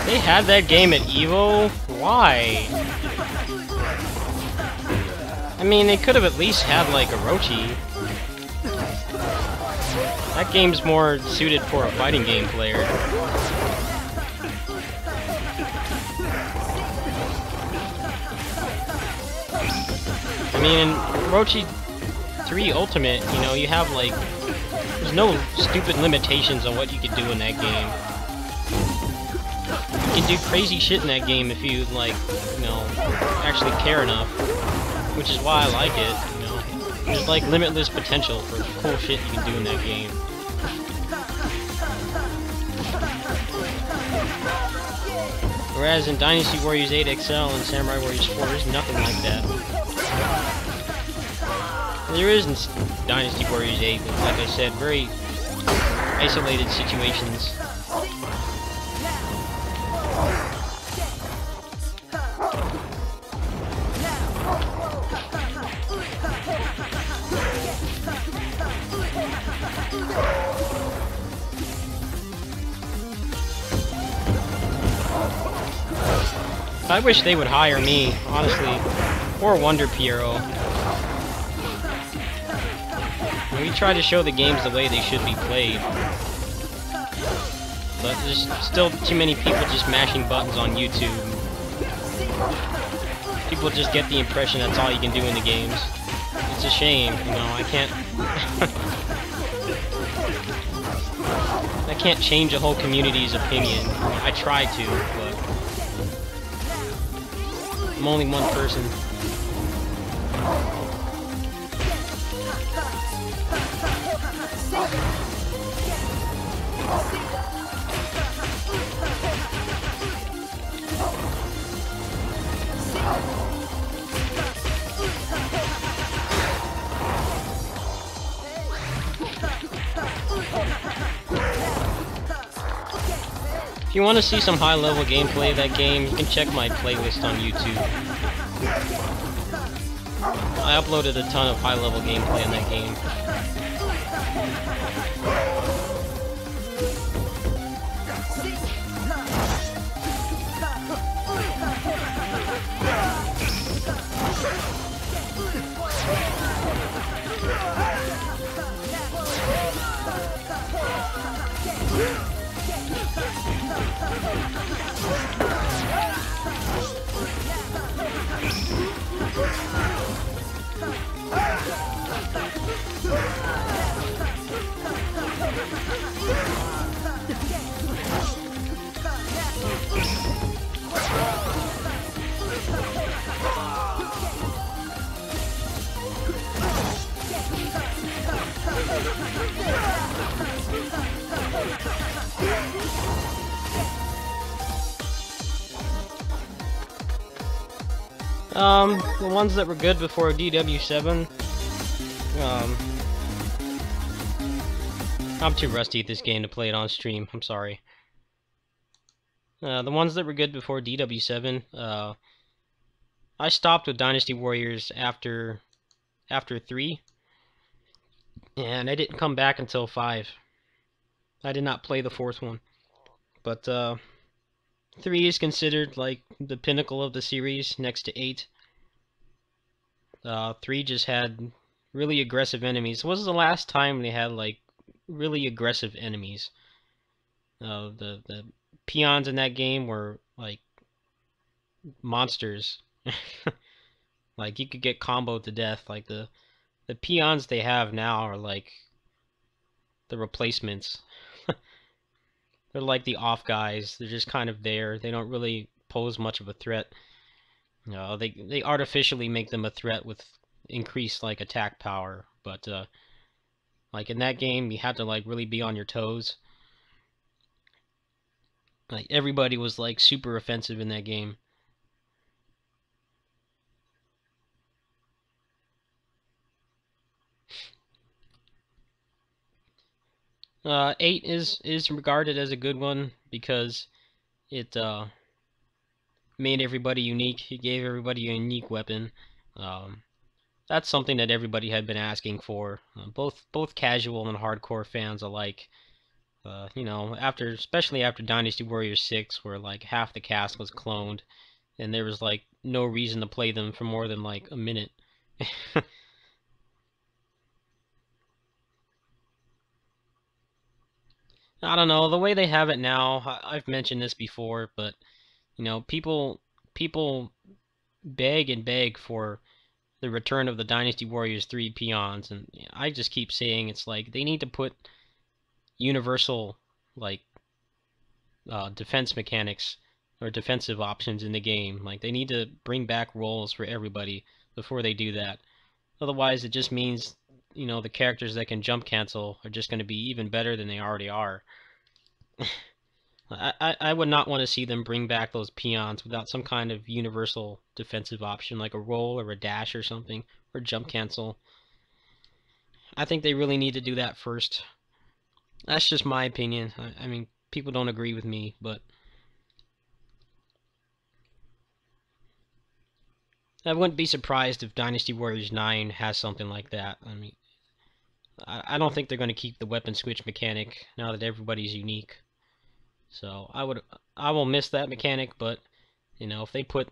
They had that game at EVO? Why? I mean, they could have at least had, like, Orochi. That game's more suited for a fighting game player. I mean, in Orochi 3 Ultimate, you know, you have, like, there's no stupid limitations on what you could do in that game. You can do crazy shit in that game if you, like, you know, actually care enough. Which is why I like it, you know. There's, like, limitless potential for cool shit you can do in that game. Whereas in Dynasty Warriors 8 XL and Samurai Warriors 4, there's nothing like that. There is in Dynasty Warriors 8, but like I said, very isolated situations. I wish they would hire me, honestly, or Wonder Piero. We try to show the games the way they should be played, but there's still too many people just mashing buttons on YouTube. People just get the impression that's all you can do in the games. It's a shame, you know, I can't... I can't change a whole community's opinion. I try to, but... I'm only one person. If you want to see some high-level gameplay of that game, you can check my playlist on YouTube. I uploaded a ton of high-level gameplay in that game. The ones that were good before DW7, I'm too rusty at this game to play it on stream, I'm sorry. The ones that were good before DW7, I stopped with Dynasty Warriors after 3, and I didn't come back until 5. I did not play the 4th one, but 3 is considered like the pinnacle of the series next to 8. 3 just had really aggressive enemies. When was the last time they had like really aggressive enemies? The peons in that game were like monsters. Like you could get comboed to death. Like the peons they have now are like the replacements. They're like the off guys. They're just kind of there. They don't really pose much of a threat. No, they artificially make them a threat with increased like attack power, but like in that game you had to like really be on your toes. Like everybody was like super offensive in that game. Eight is regarded as a good one because it made everybody unique. It gave everybody a unique weapon. That's something that everybody had been asking for. Both casual and hardcore fans alike You know, especially after Dynasty Warriors 6, where like half the cast was cloned, and there was like no reason to play them for more than like a minute. I don't know, the way they have it now, I've mentioned this before, but you know, people beg and beg for the return of the Dynasty Warriors 3 peons, and I just keep saying it's like they need to put universal like defense mechanics or defensive options in the game. Like they need to bring back roles for everybody before they do that. Otherwise, it just means, you know, the characters that can jump cancel are just going to be even better than they already are. I would not want to see them bring back those peons without some kind of universal defensive option, like a roll or a dash or something, or jump cancel. I think they really need to do that first. That's just my opinion. I mean, people don't agree with me, but I wouldn't be surprised if Dynasty Warriors 9 has something like that. I mean, I don't think they're going to keep the weapon switch mechanic now that everybody's unique. So I will miss that mechanic, but you know, if they put,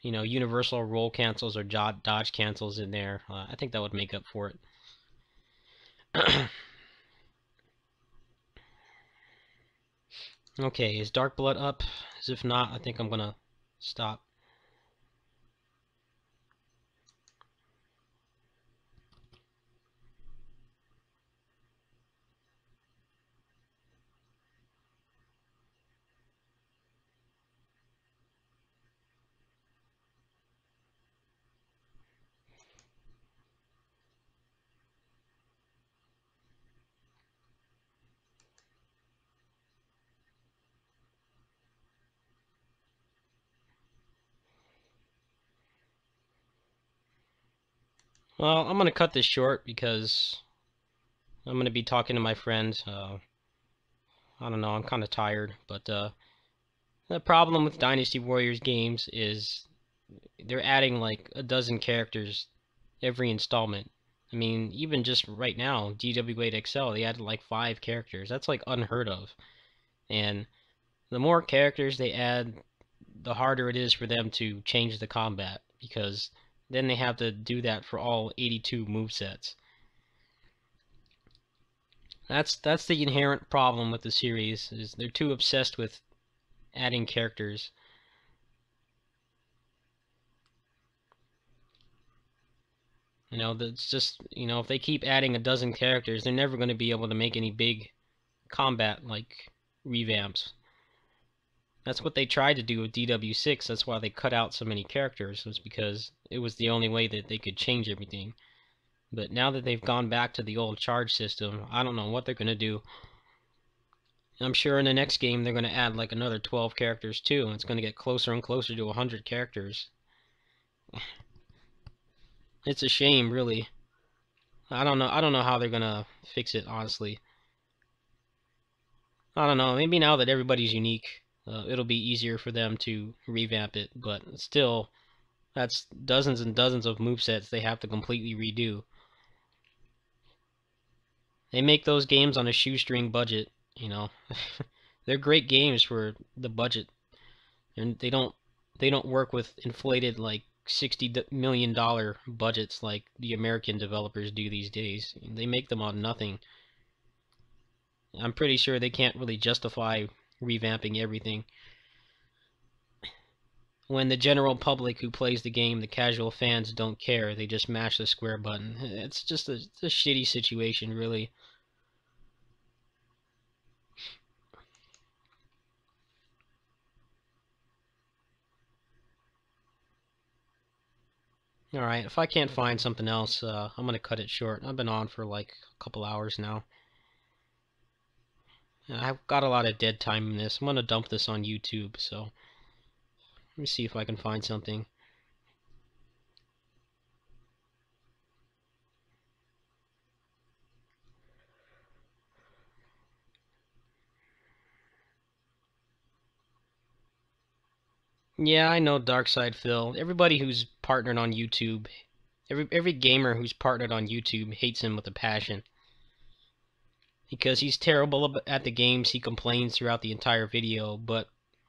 you know, universal roll cancels or dodge cancels in there, I think that would make up for it. Okay, is Dark Blood up? As if not, I think I'm gonna stop. Well, I'm gonna cut this short because I'm gonna be talking to my friend. I don't know, I'm kind of tired, but the problem with Dynasty Warriors games is they're adding like a dozen characters every installment. I mean, even just right now, DW8XL, they added like 5 characters. That's like unheard of. And the more characters they add, the harder it is for them to change the combat, because then they have to do that for all 82 movesets. That's the inherent problem with the series, is they're too obsessed with adding characters. You know, that's just, you know, if they keep adding a dozen characters, they're never going to be able to make any big combat like revamps. That's what they tried to do with DW6. That's why they cut out so many characters, was because it was the only way that they could change everything. But now that they've gone back to the old charge system, I don't know what they're going to do. I'm sure in the next game they're going to add like another 12 characters too, and it's going to get closer and closer to 100 characters. It's a shame, really. I don't know how they're going to fix it, honestly. I don't know, maybe now that everybody's unique, it'll be easier for them to revamp it, but still, that's dozens and dozens of movesets they have to completely redo. They make those games on a shoestring budget, you know. They're great games for the budget, and they don't work with inflated like $60 million budgets like the American developers do these days. They make them on nothing. I'm pretty sure they can't really justify revamping everything. When the general public who plays the game, the casual fans, don't care, they just mash the square button. It's just a shitty situation, really. Alright, if I can't find something else, I'm gonna cut it short. I've been on for like a couple hours now. I've got a lot of dead time in this. I'm gonna dump this on YouTube, so let me see if I can find something. Yeah, I know Darkside Phil. Everybody who's partnered on YouTube, every gamer who's partnered on YouTube hates him with a passion. because he's terrible at the games he complains throughout the entire video, but,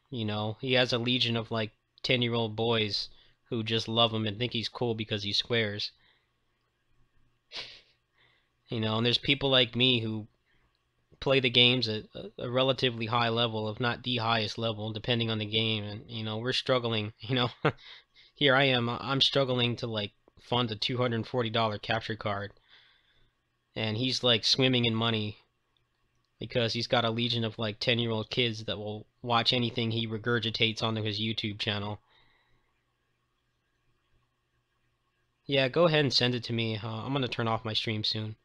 you know, he has a legion of, like, 10-year-old boys who just love him and think he's cool because he swears. You know, and there's people like me who play the games at a relatively high level, if not the highest level, depending on the game, and, you know, we're struggling, you know. Here I am, I'm struggling to, like, fund a $240 capture card, and he's, like, swimming in money because he's got a legion of, like, 10-year-old kids that will watch anything he regurgitates onto his YouTube channel. Yeah, go ahead and send it to me. I'm gonna turn off my stream soon.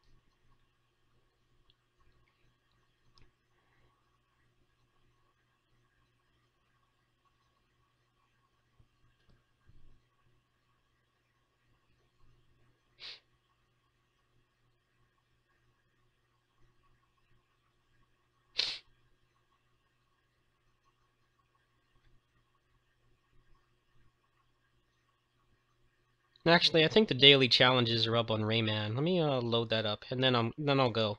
Actually, I think the daily challenges are up on Rayman. Let me load that up, and then I'll go.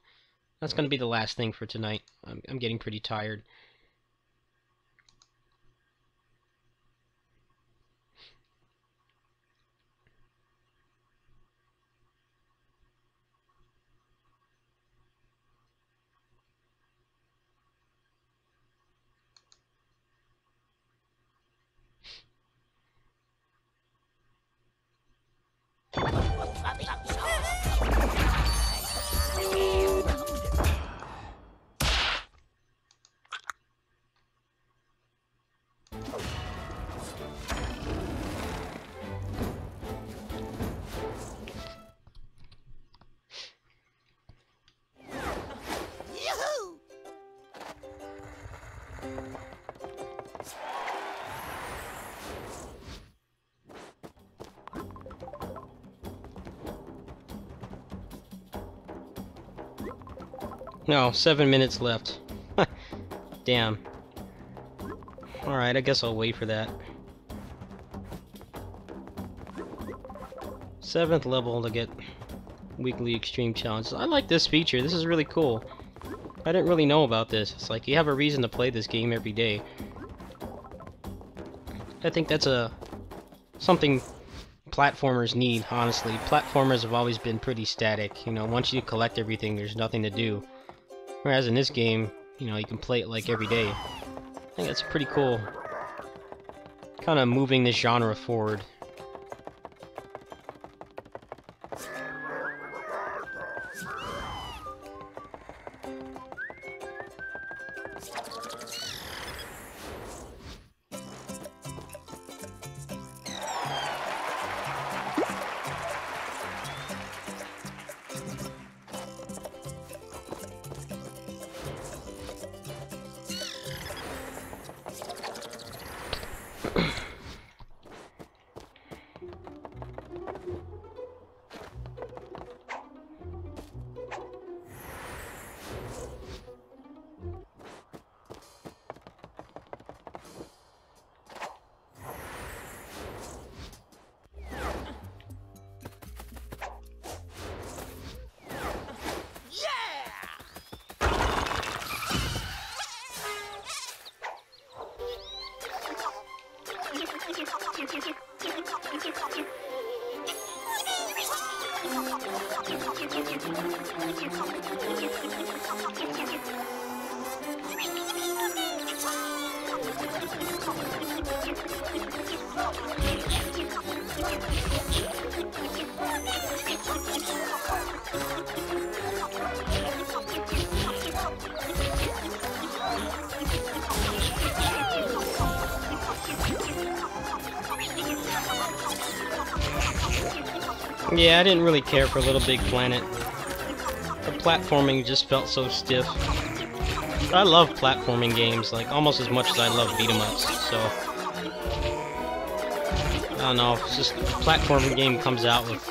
That's gonna be the last thing for tonight. I'm getting pretty tired. No, 7 minutes left. Damn. Alright, I guess I'll wait for that. 7th level to get weekly extreme challenges. I like this feature. This is really cool. I didn't really know about this. It's like you have a reason to play this game every day. I think that's something platformers need, honestly. Platformers have always been pretty static. You know, once you collect everything, there's nothing to do. Whereas in this game, you know, you can play it like every day. I think that's pretty cool. Kind of moving this genre forward. Yeah, I didn't really care for Little Big Planet. The platforming just felt so stiff. I love platforming games, like, almost as much as I love beat-em-ups, so... I don't know, if it's just a platforming game comes out with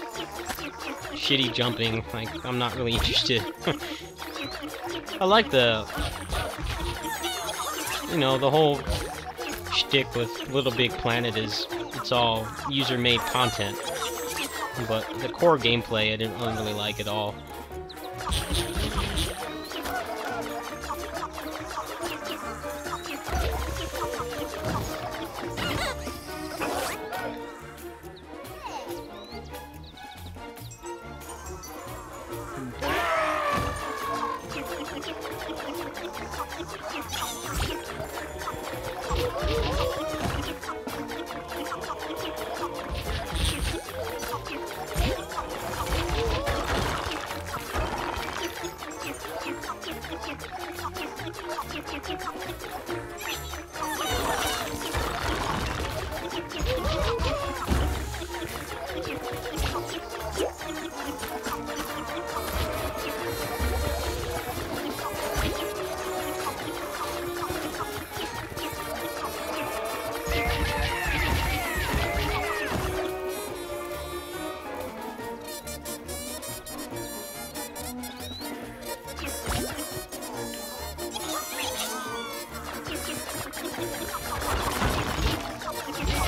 shitty jumping, like, I'm not really interested. I like the... You know, the whole shtick with Little Big Planet is, it's all user-made content. But the core gameplay I didn't really like at all.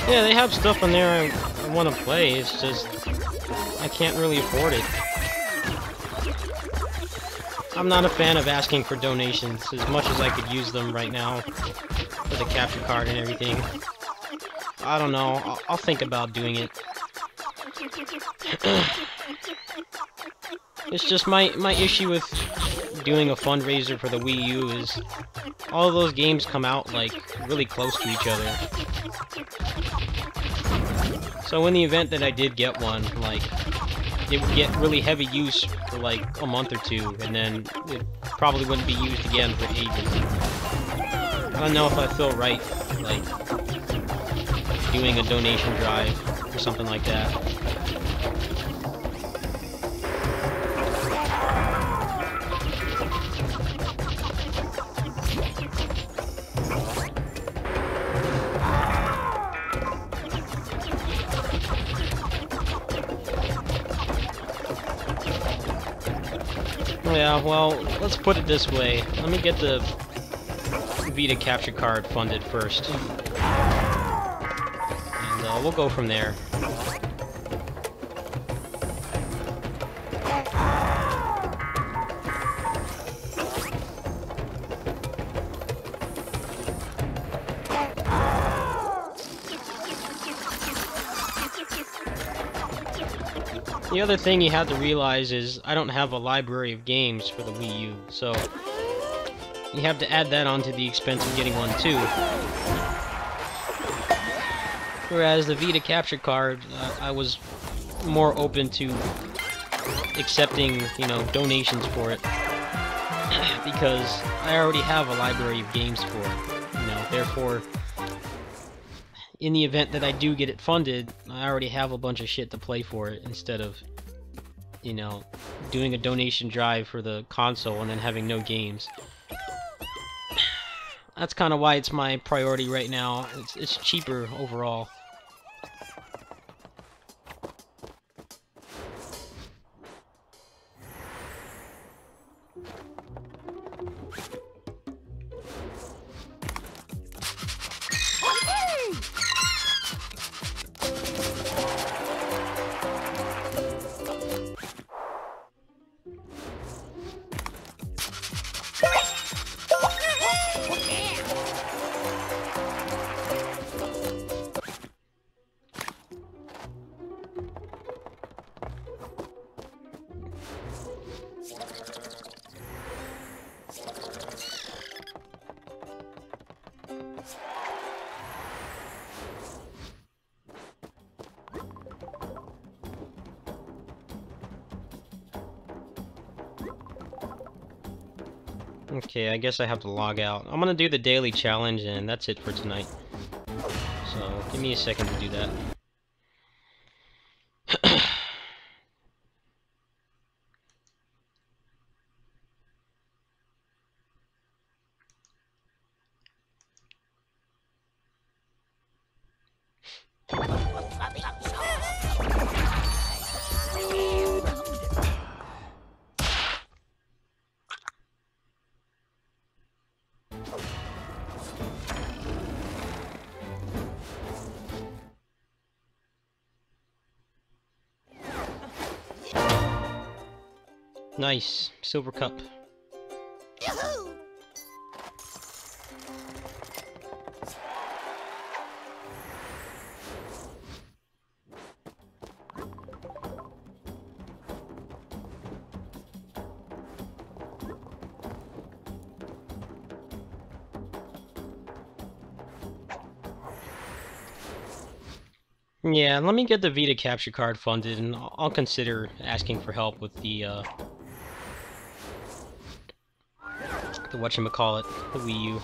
Yeah, they have stuff on there I want to play, it's just I can't really afford it. I'm not a fan of asking for donations as much as I could use them right now for the capture card and everything. I don't know, I'll think about doing it. It's just my issue with doing a fundraiser for the Wii U is all of those games come out like really close to each other. So in the event that I did get one, like, it would get really heavy use for like a month or two, and then it probably wouldn't be used again for ages. I don't know if I feel right, like, doing a donation drive or something like that. Yeah, well, let's put it this way. Let me get the Vita capture card funded first. And we'll go from there. The other thing you have to realize is I don't have a library of games for the Wii U, so you have to add that onto the expense of getting one too. Whereas the Vita capture card, I was more open to accepting, you know, donations for it because I already have a library of games for it, you know, therefore in the event that I do get it funded, I already have a bunch of shit to play for it instead of, you know, doing a donation drive for the console and then having no games. That's kind of why it's my priority right now. It's cheaper overall. Okay, I guess I have to log out. I'm gonna do the daily challenge, and that's it for tonight. So, give me a second to do that. Nice, silver cup. Yahoo! Yeah, let me get the Vita capture card funded, and I'll consider asking for help with the The whatchamacallit, the Wii U.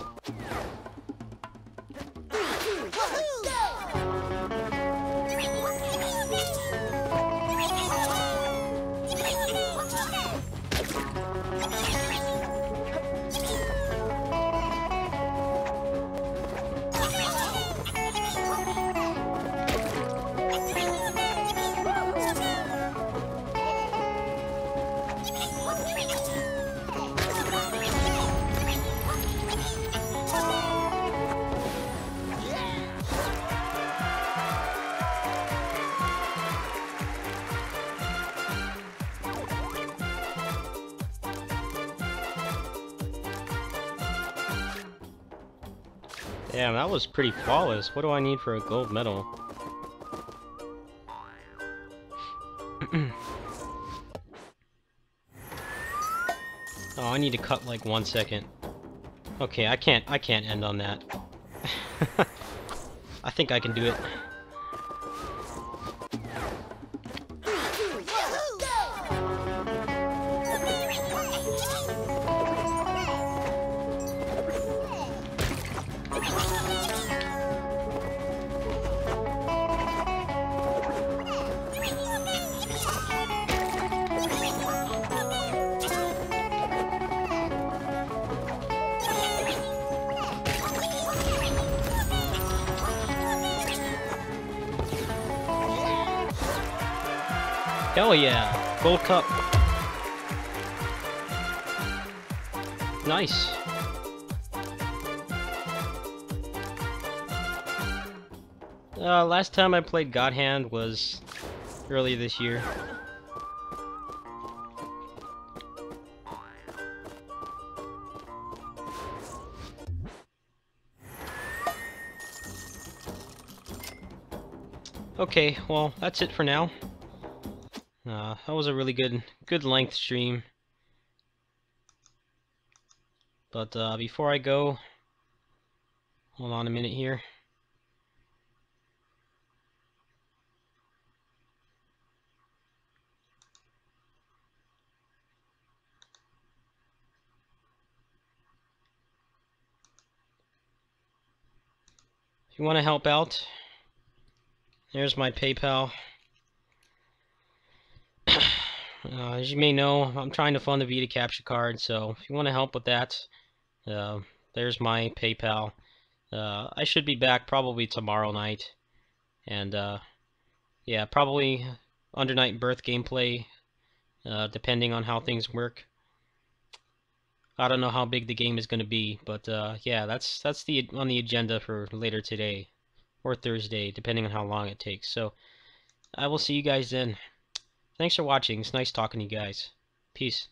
Damn, that was pretty flawless. What do I need for a gold medal? Oh, I need to cut like 1 second. Okay, I can't end on that. I think I can do it. Hell yeah! Gold cup! Nice! Last time I played God Hand was earlier this year. Okay, well, that's it for now. That was a really good length stream. But before I go, hold on a minute here. If you want to help out, there's my PayPal. As you may know, I'm trying to fund the Vita capture card, so if you want to help with that, there's my PayPal. I should be back probably tomorrow night, and yeah, probably Under Night Birth gameplay, depending on how things work. I don't know how big the game is going to be, but yeah, that's on the agenda for later today or Thursday, depending on how long it takes. So I will see you guys then. Thanks for watching. It's nice talking to you guys. Peace.